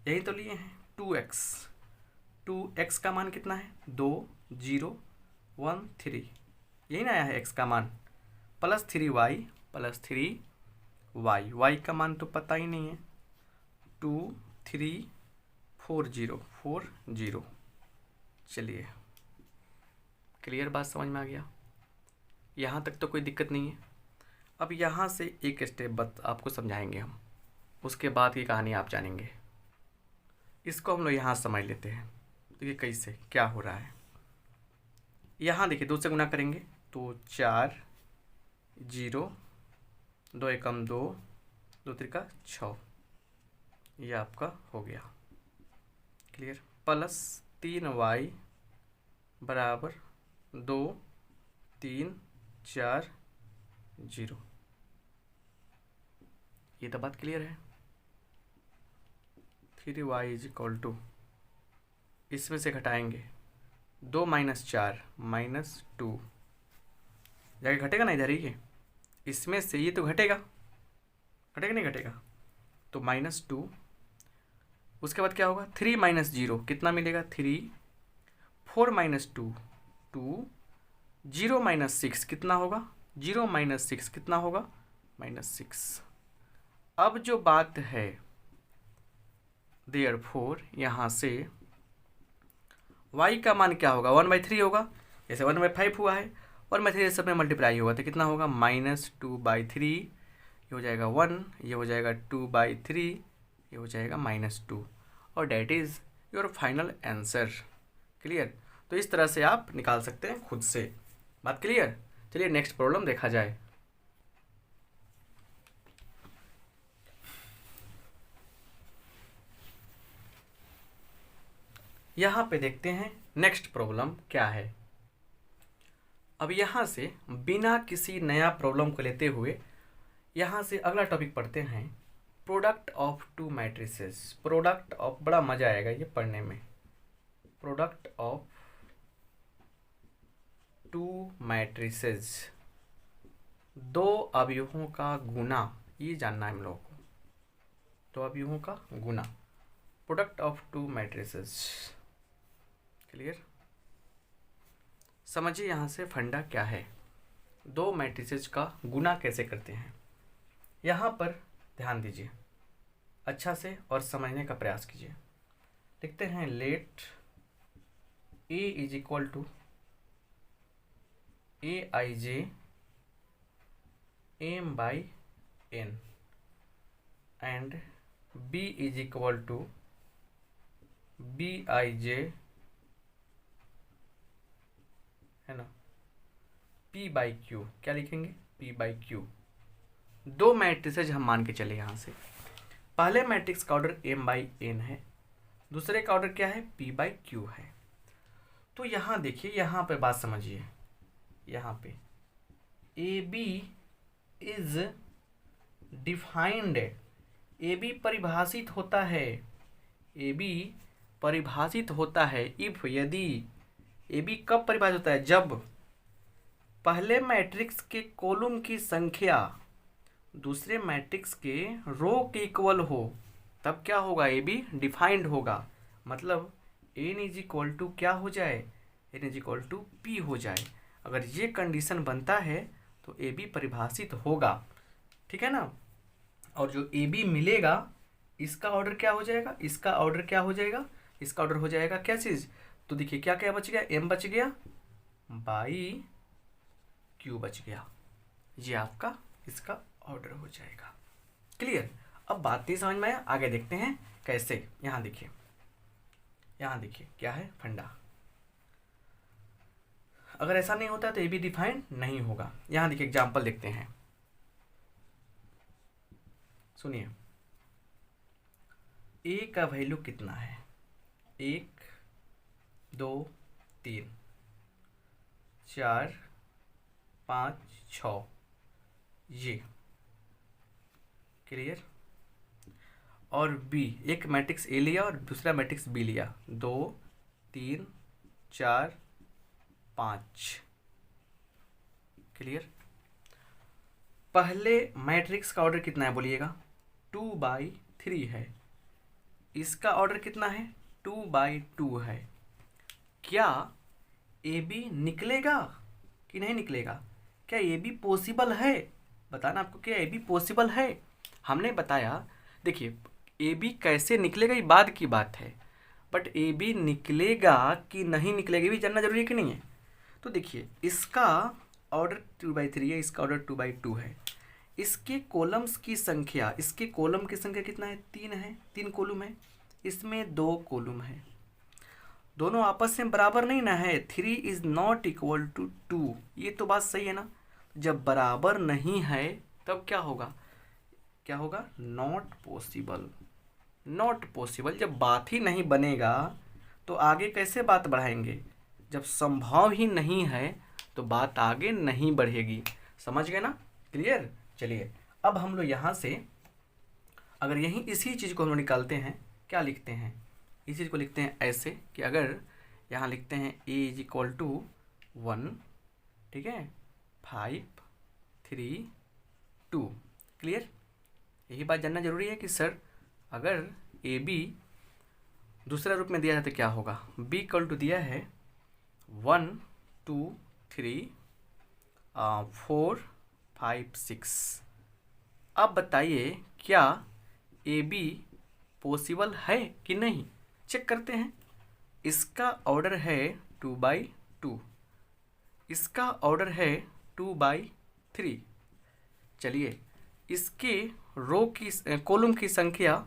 यही तो लिए हैं 2x का मान कितना है 2 0 1 3, यही ना आया है x का मान, plus 3y plus 3y, y का मान तो पता ही नहीं है, 2 3 4 0 4 0, चलिए क्लियर, बात समझ में आ गया? यहाँ तक तो कोई दिक्कत नहीं है। अब यहाँ से एक स्टेप बस आपको समझाएंगे हम, उसके बाद की कहानी आप जानेंगे। इसको हम लोग यहाँ समझ लेते हैं। देखिए कैसे क्या हो रहा है। यहाँ देखिए 2 से गुना करेंगे तो 4, 0, 2 एकम 2, 2 त्रिका 6, ये आपका हो गया। क्लियर, प्लस 3y बराबर 2, 3, 4, 0। ये तो बात क्लियर है। 3y इज इक्वल टू, इसमें से घटाएंगे 2 - 4 -2, जाके घटेगा ना इधर ही, इसमें से ये तो घटेगा, घटेगा नहीं घटेगा, तो -2। उसके बाद क्या होगा 3 - 0 कितना मिलेगा 3, 4 - 2 2, 0 - 6 कितना होगा 0 - 6 कितना होगा -6। अब जो बात है देयरफॉर यहाँ से y का मान क्या होगा 1/3 होगा, जैसे 1/5 हुआ है 1/3 सब में मल्टीप्लाई होगा तो कितना होगा -2/3, ये हो जाएगा 1, ये हो जाएगा 2/3, ये हो जाएगा -2, और that is your final answer. Clear, तो इस तरह से आप निकाल सकते हैं खुद से। बात क्लियर? चलिए नेक्स्ट प्रॉब्लम देखा जाए। यहाँ पे देखते हैं नेक्स्ट प्रॉब्लम क्या है। अब यहाँ से बिना किसी नया प्रॉब्लम को लेते हुए यहाँ से अगला टॉपिक पढ़ते हैं, product of 2 matrices. Product of, बड़ा मजा आएगा ये पढ़ने में। प्रोडक्ट ऑफ 2 मैट्रिसेस, 2 अवयवों का गुना, ये जानना है हम लोगों को। 2 अवयवों का गुना, प्रोडक्ट ऑफ 2 मैट्रिसेस। क्लियर, समझिए यहाँ से फंडा क्या है, 2 मैट्रिसेस का गुना कैसे करते हैं। यहाँ पर ध्यान दीजिए अच्छा से और समझने का प्रयास कीजिए। लिखते हैं let A is equal to Aij m/n and B is equal to Bij, है ना, P/Q। क्या लिखेंगे P/Q। 2 मैट्रिसेज हम मान के चले यहाँ से। पहले मैट्रिक्स का ऑर्डर m/n है, दूसरे का ऑर्डर क्या है P/Q है। तो यहाँ देखिए, यहाँ पे बात समझिए, यहाँ पे AB इज डिफाइंड, AB परिभाषित होता है, AB परिभाषित होता है इफ, यदि। AB कब परिभाषित होता है, जब पहले मैट्रिक्स के कॉलम की संख्या दूसरे मैट्रिक्स के रो के इक्वल हो, तब क्या होगा AB डिफाइंड होगा। मतलब n इज इक्वल टू क्या हो जाए, n is equal to P हो जाए। अगर ये कंडीशन बनता है तो AB परिभाषित होगा, ठीक है ना। और जो AB मिलेगा इसका ऑर्डर क्या हो जाएगा, इसका ऑर्डर क्या हो जाएगा, इसका ऑर्डर हो जाएगा क्या चीज़। तो देखिए क्या क्या बच गया, M बच गया, बाई Q बच गया, ये आपका इसका ऑर्डर हो जाएगा। क्लियर, अब बात नहीं समझ में आया, आगे देखते हैं कैसे। यहाँ देखिए, यहाँ देखिए क्या है फंडा। अगर ऐसा नहीं होता तो AB डिफाइंड नहीं होगा। यहाँ देखिए एग्जाम्पल देखते हैं, सुनिए। A का वैल्यू कितना है, 1, 2, 3, 4, 5, 6, ये। क्लियर, और B, एक मैट्रिक्स A लिया और दूसरा मैट्रिक्स B लिया, 2, 3, 4, 5। क्लियर, पहले मैट्रिक्स का ऑर्डर कितना है बोलिएगा, 2/3 है, इसका ऑर्डर कितना है 2/2 है। क्या AB निकलेगा कि नहीं निकलेगा, क्या AB पॉसिबल है, बताना आपको, क्या AB पॉसिबल है। हमने बताया, देखिए AB कैसे निकलेगा ये बाद की बात है, बट AB निकलेगा कि नहीं निकलेगा भी जानना जरूरी है कि नहीं है। तो देखिए इसका ऑर्डर 2/3 है, इसका ऑर्डर 2/2 है। इसके कॉलम्स की संख्या, इसके कॉलम की संख्या कितना है, 3 है, 3 कॉलम है, इसमें 2 कॉलम है। दोनों आपस में बराबर नहीं ना है, 3 इज नॉट इक्वल टू 2। ये तो बात सही है ना। जब बराबर नहीं है तब क्या होगा, क्या होगा, नॉट पॉसिबल। नॉट पॉसिबल, जब बात ही नहीं बनेगा तो आगे कैसे बात बढ़ाएंगे। जब संभव ही नहीं है तो बात आगे नहीं बढ़ेगी। समझ गए ना, क्लियर। चलिए अब हम लोग यहाँ से अगर यहीं इसी चीज़ को हम लोग निकालते हैं, क्या लिखते हैं, इस चीज़ को लिखते हैं ऐसे कि अगर यहाँ लिखते हैं a इज इक्वल टू 1, ठीक है, 5 3 2। क्लियर। यही बात जानना जरूरी है कि सर अगर ए बी दूसरा रूप में दिया जाए तो क्या होगा। b इक्वल टू दिया है 1 2 3 4 5 6। अब बताइए क्या ए बी पॉसिबल है कि नहीं, चेक करते हैं। इसका ऑर्डर है 2/2, इसका ऑर्डर है 2/3। चलिए इसके रो की कॉलम की संख्या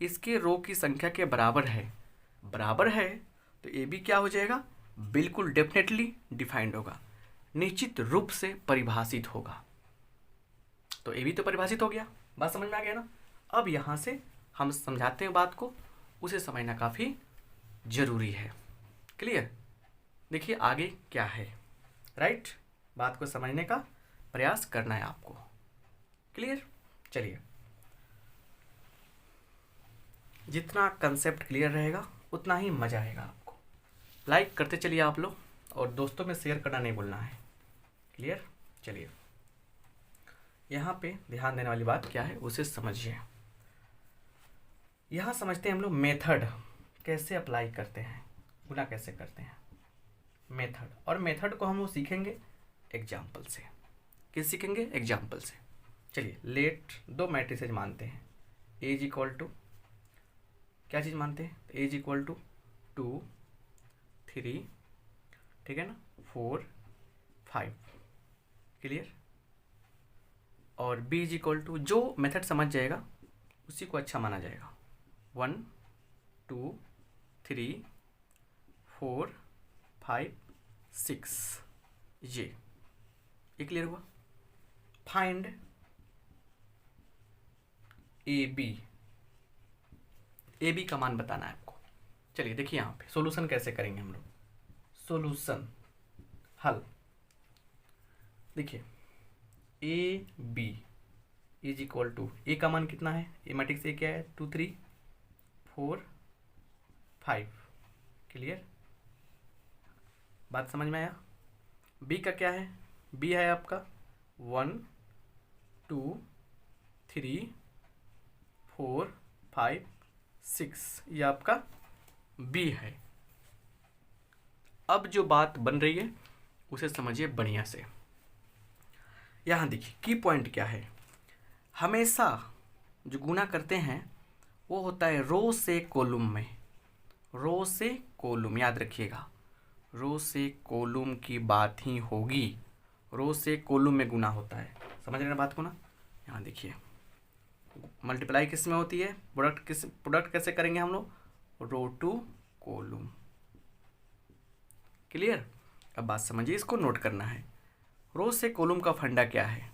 इसके रो की संख्या के बराबर है, बराबर है तो ए बी क्या हो जाएगा, बिल्कुल डेफिनेटली डिफाइंड होगा, निश्चित रूप से परिभाषित होगा। तो ए बी तो परिभाषित हो गया, बात समझ में आ गया ना। अब यहाँ से हम समझाते हैं बात को, उसे समझना काफ़ी ज़रूरी है। क्लियर। देखिए आगे क्या है, राइट, बात को समझने का प्रयास करना है आपको। क्लियर। चलिए जितना कंसेप्ट क्लियर रहेगा उतना ही मज़ा आएगा आपको। लाइक करते चलिए आप लोग, और दोस्तों में शेयर करना नहीं भूलना है। क्लियर। चलिए यहाँ पे ध्यान देने वाली बात क्या है उसे समझिए। यहाँ समझते हैं हम लोग मेथड कैसे अप्लाई करते हैं, गुना कैसे करते हैं, मेथड। और मेथड को हम लोग सीखेंगे एग्जाम्पल से। किस सीखेंगे, एग्जाम्पल से। चलिए लेट 2 मैट्रिसेज मानते हैं, ए इज इक्वल टू क्या चीज़ मानते हैं, ए इज इक्वल टू 2 3, ठीक है ना, 4 5। क्लियर। और बी इज इक्वल टू, जो मेथड समझ जाएगा उसी को अच्छा माना जाएगा, 1 2 3 4 5 6। ये क्लियर हुआ। फाइंड ए बी का मान बताना है आपको। चलिए देखिए यहाँ पे सॉल्यूशन कैसे करेंगे हम लोग, सॉल्यूशन हल। देखिए A B is equal to, A का मान कितना है, ए मैट्रिक्स ए क्या है, 2 3 4 5। क्लियर, बात समझ में आया। बी का क्या है, बी है आपका 1 2 3 4 5 6, ये आपका बी है। अब जो बात बन रही है उसे समझिए बढ़िया से। यहाँ देखिए की पॉइंट क्या है, हमेशा जो गुना करते हैं वो होता है रो से कॉलम में, रो से कॉलम, याद रखिएगा रो से कॉलम की बात ही होगी, रो से कॉलम में गुना होता है। समझ रहे हैं बात को ना। यहाँ देखिए मल्टीप्लाई किस में होती है, प्रोडक्ट कैसे करेंगे हम लोग, रो टू कॉलम। क्लियर। अब बात समझिए, इसको नोट करना है। रो से कॉलम का फंडा क्या है,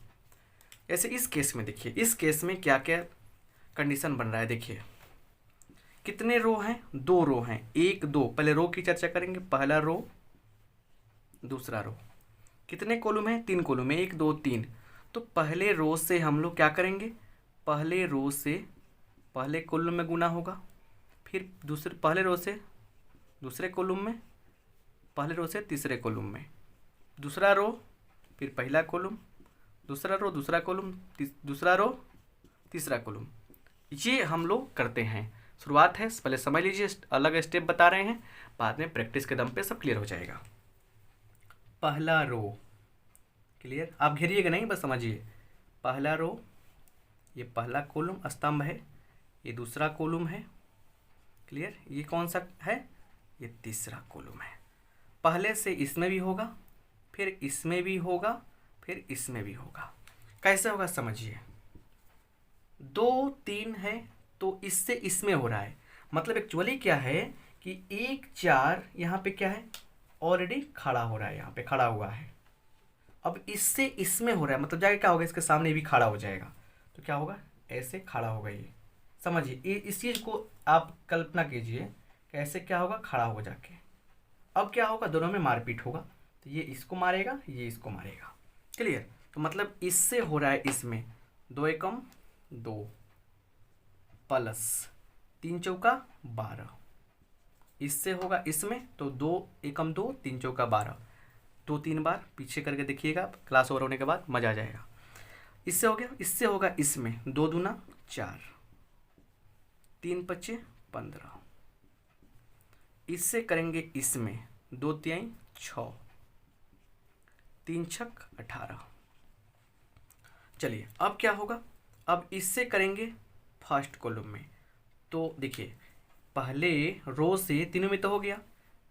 जैसे इस केस में देखिए, इस केस में क्या क्या कंडीशन बन रहा है। देखिए कितने रो हैं, 2 रो हैं, 1 2। पहले रो की चर्चा करेंगे, पहला रो दूसरा रो। कितने कॉलम है, 3 कॉलम है, 1 2 3। तो पहले रो से हम लोग क्या करेंगे, पहले रो से पहले कॉलम में गुना होगा, फिर दूसरे पहले रो से दूसरे कॉलम में, पहले रो से तीसरे कॉलम में, दूसरा रो फिर पहला कॉलम, दूसरा रो दूसरा कॉलम, दूसरा रो तीसरा कॉलम। ये हम लोग करते हैं, शुरुआत है, पहले समझ लीजिए, अलग स्टेप बता रहे हैं, बाद में प्रैक्टिस के दम पे सब क्लियर हो जाएगा। पहला रो, क्लियर, आप घेरिएगा नहीं, बस समझिए। पहला रो, ये पहला कॉलम स्तंभ है, ये दूसरा कॉलम है। क्लियर, ये कौन सा है, ये तीसरा कॉलम है। पहले से इसमें भी होगा, फिर इसमें भी होगा, फिर इसमें भी होगा। कैसे होगा समझिए, 2 3 है तो इससे इसमें हो रहा है, मतलब एक्चुअली क्या है कि 1 4 यहाँ पे क्या है ऑलरेडी खड़ा हो रहा है, यहाँ पे खड़ा हुआ है। अब इससे इसमें हो रहा है, मतलब जाके क्या होगा, इसके सामने भी खड़ा हो जाएगा, तो क्या होगा, ऐसे खड़ा होगा ये। समझिए, इस चीज़ को आप कल्पना कीजिए कैसे क्या होगा, खड़ा होगा जाके। अब क्या होगा, दोनों में मारपीट होगा, तो ये इसको मारेगा, ये इसको मारेगा। क्लियर। तो मतलब इससे हो रहा है इसमें 2 एकम 2 प्लस 3 चौका 12, इससे होगा इसमें तो 2 एकम 2 3 चौका 12, 2 3 बार पीछे करके देखिएगा, क्लास ओवर होने के बाद मजा आ जाएगा। इससे हो गया, इससे होगा इसमें 2 दूना 4, 3 पच्चे 15, इससे करेंगे इसमें 2 तिहाई 6, 3 छक 18। चलिए अब क्या होगा, अब इससे करेंगे फर्स्ट कॉलम में, तो देखिए पहले रो से तीनों में तो हो गया,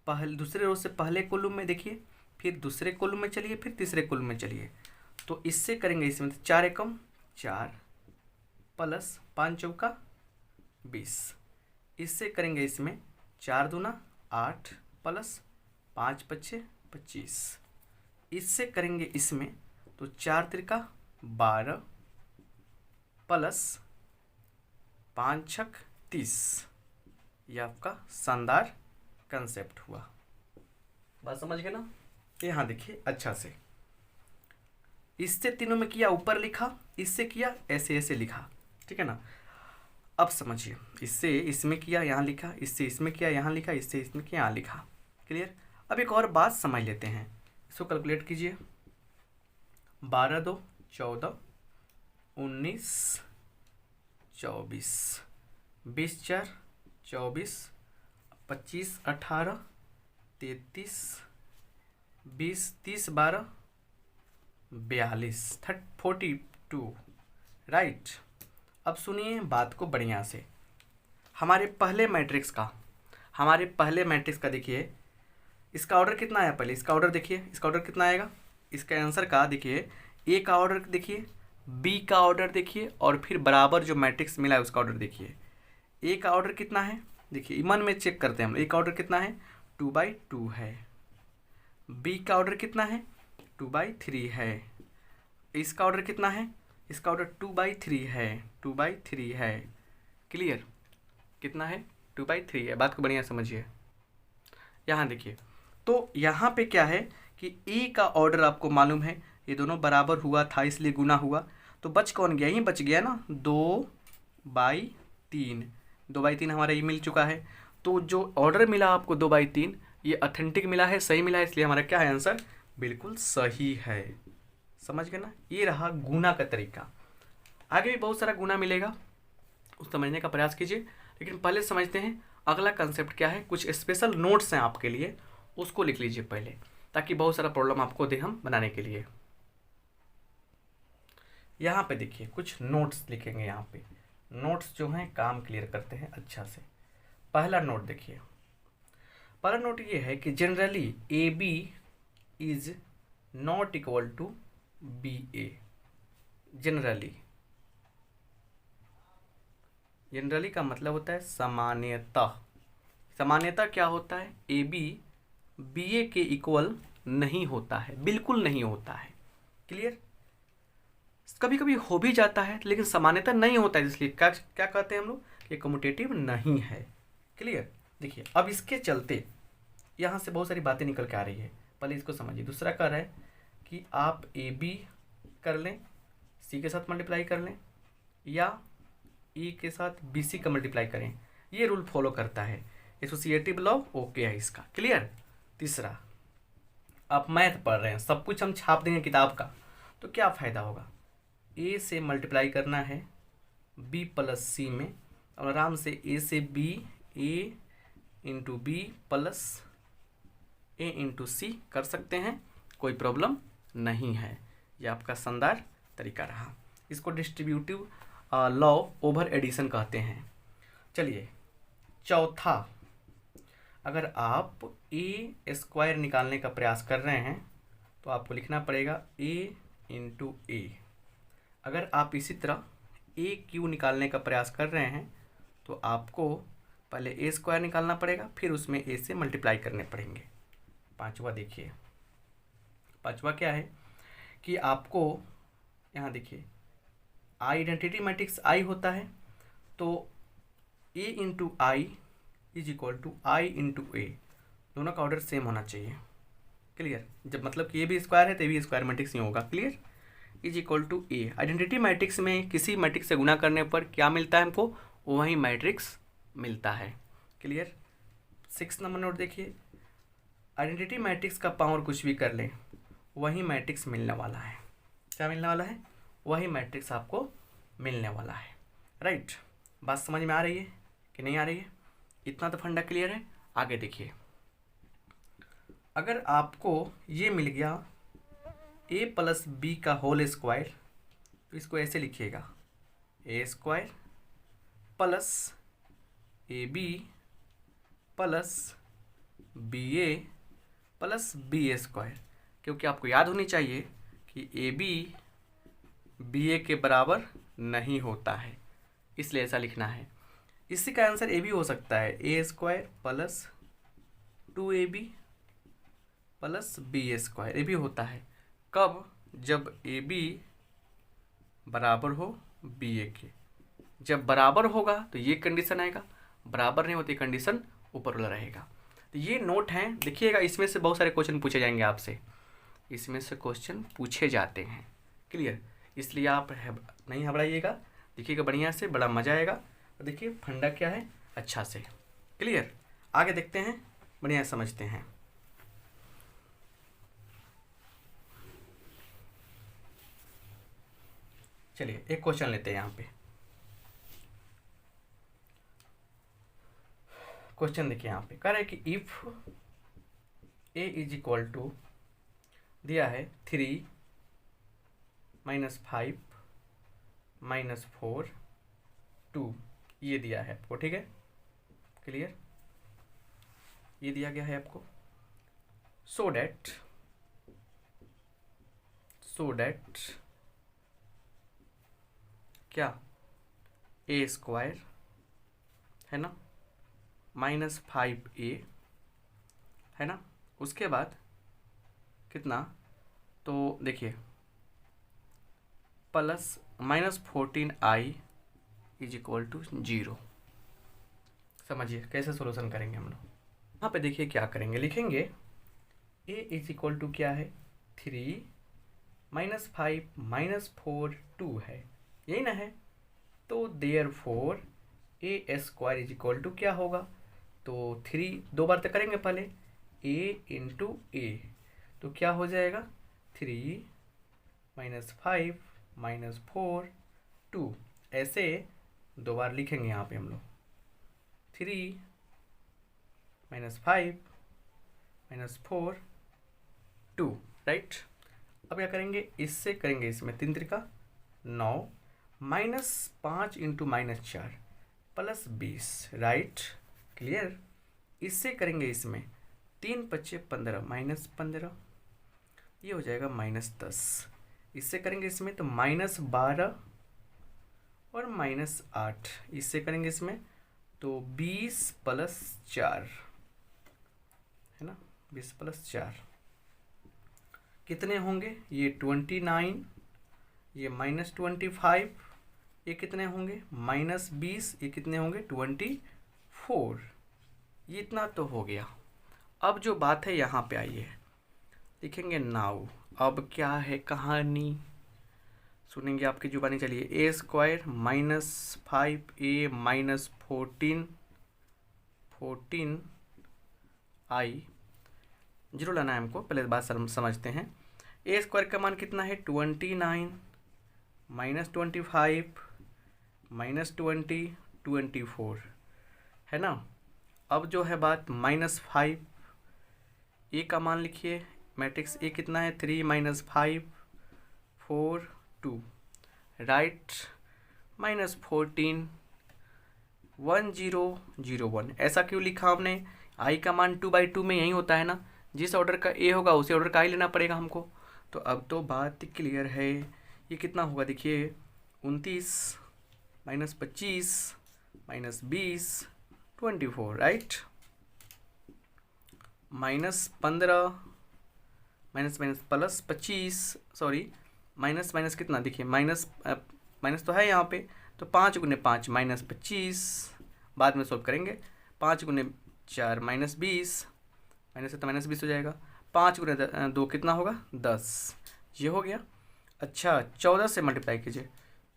पहले दूसरे रो से पहले कॉलम में देखिए, फिर दूसरे कॉलम में चलिए, फिर तीसरे कॉलम में चलिए, तो इससे करेंगे इसमें 4 एकम 4 प्लस 5 चौका 20, इससे करेंगे इसमें 4 दूना 8 प्लस 5 पच्चे 25, इससे करेंगे इसमें तो 4 त्रिका 12 प्लस 5 छक 30। यह आपका शानदार कंसेप्ट हुआ, बात समझ गए ना। यहाँ देखिए अच्छा से, इससे तीनों में किया ऊपर लिखा, इससे किया ऐसे ऐसे लिखा, ठीक है ना। अब समझिए, इससे इसमें किया यहाँ लिखा, इससे इसमें किया यहाँ लिखा, इससे इसमें किया यहाँ लिखा। क्लियर। अब एक और बात समझ लेते हैं, इसको कैलकुलेट कीजिए, 12 2 14, 19 24, 20 4 24, 25 18, 33 20 30 12 42 42, राइट। अब सुनिए बात को बढ़िया से, हमारे पहले मैट्रिक्स का देखिए, इसका ऑर्डर कितना आया, पहले इसका ऑर्डर देखिए, इसका ऑर्डर कितना आएगा, इसका आंसर का देखिए, ए का ऑर्डर देखिए, बी का ऑर्डर देखिए, और फिर बराबर जो मैट्रिक्स मिला है उसका ऑर्डर देखिए। ए का ऑर्डर कितना है, देखिए मन में चेक करते हैं हम, ए का ऑर्डर कितना है 2/2 है, बी का ऑर्डर कितना है 2/3 है, इसका ऑर्डर कितना है, इसका ऑर्डर 2/3 है, 2/3 है। क्लियर, कितना है 2/3 है। बात को बढ़िया समझिए। यहाँ देखिए, तो यहाँ पे क्या है कि ए का ऑर्डर आपको मालूम है, ये दोनों बराबर हुआ था इसलिए गुना हुआ, तो बच कौन गया, ये बच गया ना 2/3, 2/3 हमारा ये मिल चुका है। तो जो ऑर्डर मिला आपको 2/3, ये ऑथेंटिक मिला है, सही मिला है, इसलिए हमारा क्या है आंसर, बिल्कुल सही है। समझ गए ना, ये रहा गुना का तरीका। आगे भी बहुत सारा गुना मिलेगा, उस समझने का प्रयास कीजिए, लेकिन पहले समझते हैं अगला कंसेप्ट क्या है। कुछ स्पेशल नोट्स हैं आपके लिए, उसको लिख लीजिए पहले, ताकि बहुत सारा प्रॉब्लम आपको दे हम बनाने के लिए। यहाँ पे देखिए कुछ नोट्स लिखेंगे, यहाँ पे नोट्स जो हैं काम क्लियर करते हैं अच्छा से। पहला नोट देखिए, पहला नोट ये है कि generally A B is not equal to B A. Generally का मतलब होता है सामान्यतः। सामान्यतः क्या होता है, ए बी बी ए के इक्वल नहीं होता है, बिल्कुल नहीं होता है। क्लियर। कभी कभी हो भी जाता है, लेकिन सामान्यतः नहीं होता है, इसलिए क्या क्या कहते हैं हम लोग, ये कम्यूटेटिव नहीं है। क्लियर। देखिए अब इसके चलते यहाँ से बहुत सारी बातें निकल के आ रही है, पहले इसको समझिए। दूसरा कह रहा है कि आप ए बी कर लें, सी के साथ मल्टीप्लाई कर लें, या ई के साथ बी सी का मल्टीप्लाई करें, ये रूल फॉलो करता है, एसोसिएटिव लॉ ओके है इसका। क्लियर। तीसरा, आप मैथ पढ़ रहे हैं, सब कुछ हम छाप देंगे किताब का, तो क्या फ़ायदा होगा, ए से मल्टीप्लाई करना है बी प्लस सी में, और आराम से ए से बी, ए इंटू बी प्लस ए इंटू सी कर सकते हैं, कोई प्रॉब्लम नहीं है। यह आपका शानदार तरीका रहा। इसको डिस्ट्रीब्यूटिव लॉ ओवर एडिशन कहते हैं। चलिए चौथा, अगर आप ए स्क्वायर निकालने का प्रयास कर रहे हैं तो आपको लिखना पड़ेगा ए इंटू ए। अगर आप इसी तरह ए क्यू निकालने का प्रयास कर रहे हैं तो आपको पहले ए स्क्वायर निकालना पड़ेगा, फिर उसमें ए से मल्टीप्लाई करने पड़ेंगे। पांचवा देखिए, पांचवा क्या है कि आपको यहाँ देखिए आइडेंटिटी मैट्रिक्स आई होता है, तो A into I is equal to I into A, दोनों का ऑर्डर सेम होना चाहिए। क्लियर? जब मतलब कि ये भी स्क्वायर है तो ये भी स्क्वायर मैट्रिक्स ही होगा। Clear? Is equal to A. Identity matrix में किसी मैट्रिक्स से गुना करने पर क्या मिलता है हमको? वही मैट्रिक्स मिलता है। क्लियर? 6 नंबर नोट देखिए, आइडेंटिटी मैट्रिक्स का पावर कुछ भी कर लें वही मैट्रिक्स मिलने वाला है। क्या मिलने वाला है? वही मैट्रिक्स आपको मिलने वाला है। राइट? बात समझ में आ रही है कि नहीं आ रही है? इतना तो फंडा क्लियर है। आगे देखिए, अगर आपको ये मिल गया a प्लस बी का होल स्क्वायर, तो इसको ऐसे लिखिएगा A square plus A B plus B A plus B A square, क्योंकि आपको याद होनी चाहिए कि ए बी ए के बराबर नहीं होता है, इसलिए ऐसा लिखना है। इसी का आंसर ए भी हो सकता है, A square plus 2ab plus B A square, A भी होता है। कब? जब ए बी बराबर हो बी ए के। जब बराबर होगा तो ये कंडीशन आएगा, बराबर नहीं होती कंडीशन ऊपर वाला रहेगा। तो ये नोट है, देखिएगा इसमें से बहुत सारे क्वेश्चन पूछे जाएंगे आपसे, इसमें से क्वेश्चन पूछे जाते हैं। क्लियर? इसलिए आप नहीं घबराइएगा, देखिएगा बढ़िया से, बड़ा मजा आएगा। और देखिए फंडा क्या है अच्छा से। क्लियर? आगे देखते हैं, बढ़िया समझते हैं। चलिए एक क्वेश्चन लेते हैं यहाँ पे। क्वेश्चन देखिए यहाँ पे कह रहा है कि if A is equal to दिया है 3 -5 -4 2, ये दिया है आपको। ठीक है? क्लियर? ये दिया गया है आपको। सो डैट क्या ए स्क्वायर है ना -5a है ना, उसके बाद कितना, तो देखिए plus -14i is equal to 0। समझिए कैसे सोल्यूशन करेंगे हम लोग। यहाँ पे देखिए क्या करेंगे, लिखेंगे a इज इक्वल टू क्या है 3 -5 -4 2 है, यही ना है। तो therefore a square is equal to क्या होगा, तो 3 दो बार तक करेंगे पहले, a इंटू ए, तो क्या हो जाएगा 3 -5 -4 2, ऐसे दो बार लिखेंगे यहाँ पे हम लोग 3 -5 -4 2। राइट? अब क्या करेंगे, इससे करेंगे इसमें 3 Trika 9 -5 into -4 plus 20। Right? Clear? इससे करेंगे इसमें 3 × 5 = 15 -15, ये हो जाएगा -10। इससे करेंगे इसमें तो -12 और -8, इससे करेंगे इसमें तो 20 + 4 है ना, 20 + 4 कितने होंगे, ये 29, ये -25, ये कितने होंगे -20, ये कितने होंगे 24, ये इतना तो हो गया। अब जो बात है यहाँ पे आइए, लिखेंगे नाउ। अब क्या है कहानी, सुनेंगे आपकी जुबानी। चलिए ए स्क्वायर -5a -14i, जीरो लाना है हमको, पहले बात समझते हैं। ए स्क्वायर का मान कितना है 29 -25 -20 24 है ना। अब जो है बात -5, ए का मान लिखिए, मैट्रिक्स ए कितना है 3 -5 4 2। राइट? -14 1 0 0 1, ऐसा क्यों लिखा हमने, आई का मान 2/2 में यही होता है ना, जिस ऑर्डर का ए होगा उसी ऑर्डर का आई लेना पड़ेगा हमको। तो अब तो बात क्लियर है। ये कितना होगा देखिए, 29 minus 25 minus 20 24, right. -15 minus minus plus 25, sorry minus minus कितना देखिए, माइनस तो है यहाँ पे, तो 5 × 5 -25, बाद में सॉल्व करेंगे। 5 × 4 -20, माइनस है तो -20 हो जाएगा। 5 × 2 कितना होगा 10, ये हो गया। अच्छा 14 से मल्टीप्लाई कीजिए,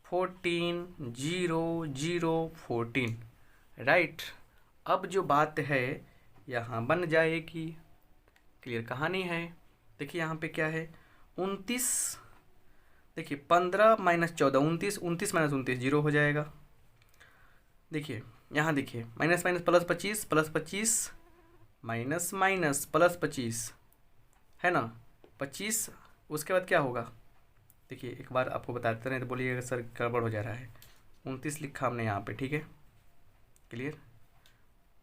14 0 0 14, राइट। अब जो बात है यहाँ बन जाएगी, क्लियर कहानी है। देखिए यहाँ पे क्या है, 29, देखिए 15 माइनस 14 29, 29 माइनस 29 0 हो जाएगा। देखिए यहाँ देखिए, minus minus plus 25 plus 25 minus minus plus 25 है ना, 25। उसके बाद क्या होगा देखिए, एक बार आपको बताते रहे तो बोलिएगा सर गड़बड़ हो जा रहा है। 29 लिखा हमने यहाँ पे, ठीक है, क्लियर।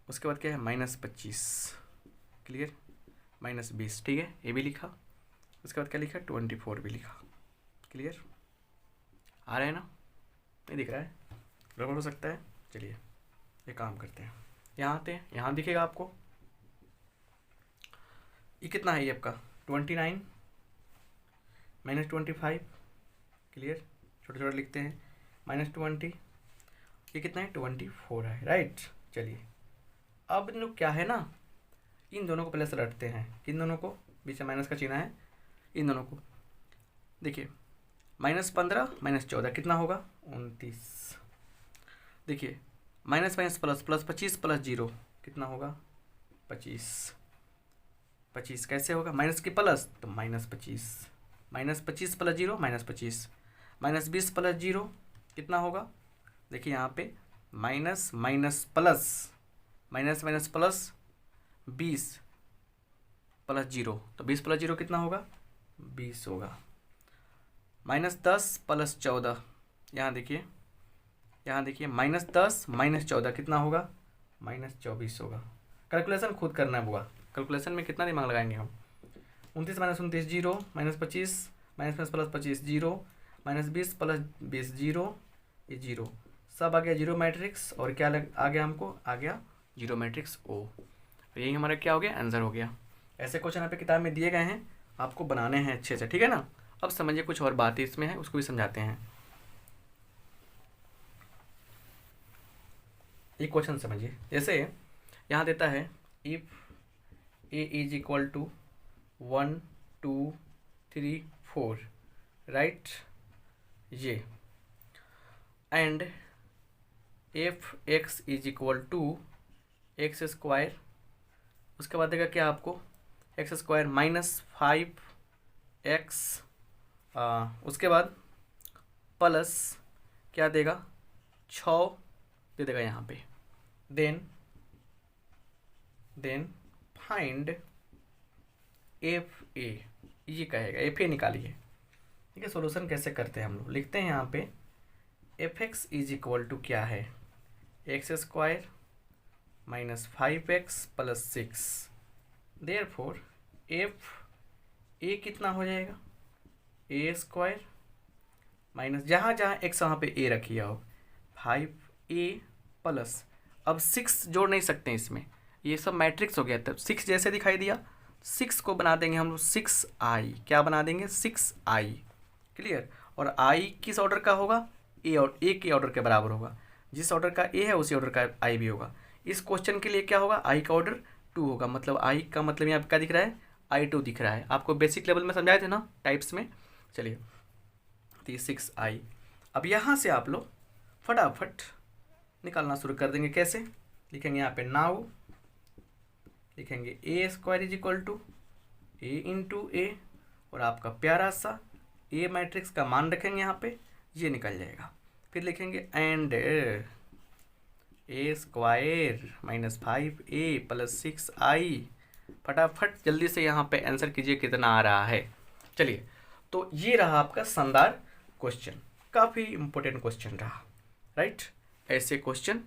उसके बाद क्या है -25, क्लियर, -20, ठीक है, ये भी लिखा। उसके बाद क्या लिखा 24 भी लिखा, क्लियर। आ रहा है ना, नहीं दिख रहा है, गड़बड़ हो सकता है। चलिए ये काम करते हैं, यहाँ आते हैं, यहाँ दिखेगा आपको ये कितना है, ये आपका 29 -25, क्लियर, छोटे छोटे लिखते हैं, -20, ये कितना है 24 है, राइट। चलिए अब इन लोग क्या है ना, इन दोनों को पहले से रटते हैं, इन दोनों को, बीच में माइनस का चिन्ह है, इन दोनों को देखिए, -15 -14 कितना होगा 29। देखिए minus minus plus, plus 25 plus 0 कितना होगा 25। 25 कैसे होगा, माइनस की प्लस तो -25, -25 प्लस 0 -25, -20 प्लस 0 कितना होगा, देखिए यहाँ पे minus minus plus, minus minus plus 20 plus 0, तो 20 प्लस 0 कितना होगा 20 होगा। -10 प्लस 14, यहाँ देखिए, यहाँ देखिए -10 -14 कितना होगा -24 होगा। कैलकुलेशन खुद करना होगा, कैलकुलेशन में कितना दिमाग लगाएंगे हम। 29 माइनस 29 0, -25 माइनस प्लस 25 0, -20 प्लस 20 0, ये 0 सब आ गया जीरो मैट्रिक्स। और क्या आ गया हमको, आ गया जीरो मैट्रिक्स ओ। यही हमारा क्या हो गया, आंसर हो गया। ऐसे क्वेश्चन यहाँ पे किताब में दिए गए हैं, आपको बनाने हैं अच्छे से, ठीक है ना। अब समझिए कुछ और बातें इसमें है, उसको भी समझाते हैं। ये क्वेश्चन समझिए, जैसे यहाँ देता है if A is equal to 1 2 3 4, right, ये and F x is equal to X square, उसके बाद देगा क्या आपको एक्स स्क्वायर -5x, उसके बाद प्लस क्या देगा 6 दे देगा यहाँ पे। देन फाइंड एफ ए, ये कहेगा एफ ए निकालिए, ठीक है। सॉल्यूशन कैसे करते हैं हम लोग, लिखते हैं यहाँ पे f x is equal to क्या है x square -5x plus 6, therefore f a कितना हो जाएगा ए स्क्वायर माइनस, जहाँ जहाँ एक्स वहाँ पे ए रखिए हो 5a प्लस, अब 6 जोड़ नहीं सकते इसमें, ये सब मैट्रिक्स हो गया। तब 6 जैसे दिखाई दिया, 6 को बना देंगे हम लोग 6i, क्या बना देंगे 6i, क्लियर। और i किस ऑर्डर का होगा, ए और ए के ऑर्डर के बराबर होगा, जिस ऑर्डर का ए है उसी ऑर्डर का i भी होगा। इस क्वेश्चन के लिए क्या होगा, i का ऑर्डर 2 होगा, मतलब i का मतलब यहाँ पे क्या दिख रहा है i2 दिख रहा है। आपको बेसिक लेवल में समझाए थे ना टाइप्स में। चलिए तो ये 6i, अब यहाँ से आप लोग फटाफट निकालना शुरू कर देंगे। कैसे लिखेंगे, यहाँ पे नाउ लिखेंगे A square is equal to A into A, और आपका प्यारा सा ए मैट्रिक्स का मान रखेंगे यहाँ पे, ये निकल जाएगा। फिर लिखेंगे and A square -5a plus 6i, फटाफट जल्दी से यहाँ पे आंसर कीजिए कितना आ रहा है। चलिए तो ये रहा आपका शानदार क्वेश्चन, काफ़ी इम्पोर्टेंट क्वेश्चन रहा, राइट। ऐसे क्वेश्चन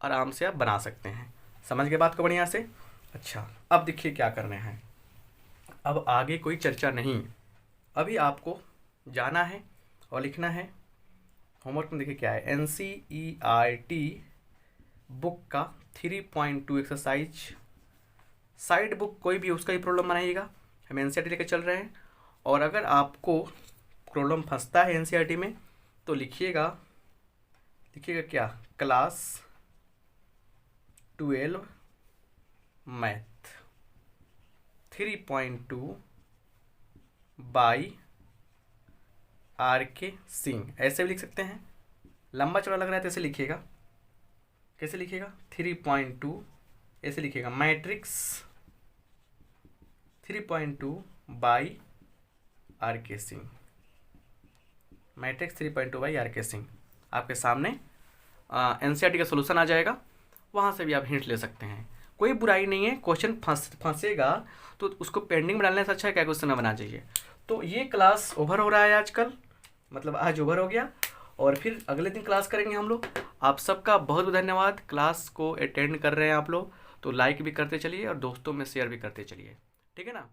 आराम से आप बना सकते हैं। समझ गए बात को बढ़िया से। अच्छा, अब देखिए क्या करना है, अब आगे कोई चर्चा नहीं, अभी आपको जाना है और लिखना है। होमवर्क में देखिए क्या है, NCERT बुक का 3.2 एक्सरसाइज, साइड बुक कोई भी उसका ही प्रॉब्लम बनाइएगा, हम NCERT लेकर चल रहे हैं। और अगर आपको प्रॉब्लम फंसता है NCERT में तो लिखिएगा क्या, class 12 math 3.2 by RK Singh, ऐसे भी लिख सकते हैं। लंबा चौड़ा लग रहा है तो ऐसे लिखिएगा, कैसे लिखिएगा 3.2, ऐसे लिखिएगा matrix 3.2 by RK Singh, matrix 3.2 by RK Singh. आपके सामने NCERT का सोल्यूशन आ जाएगा, वहाँ से भी आप हिंट ले सकते हैं, कोई बुराई नहीं है। क्वेश्चन फंसेगा तो उसको पेंडिंग में डालने से अच्छा है क्या क्वेश्चन बना चाहिए। तो ये क्लास ओवर हो रहा है आजकल, मतलब आज ओवर हो गया, और फिर अगले दिन क्लास करेंगे हम लोग। आप सबका बहुत बहुत धन्यवाद, क्लास को अटेंड कर रहे हैं आप लोग तो लाइक भी करते चलिए और दोस्तों में शेयर भी करते चलिए, ठीक है ना।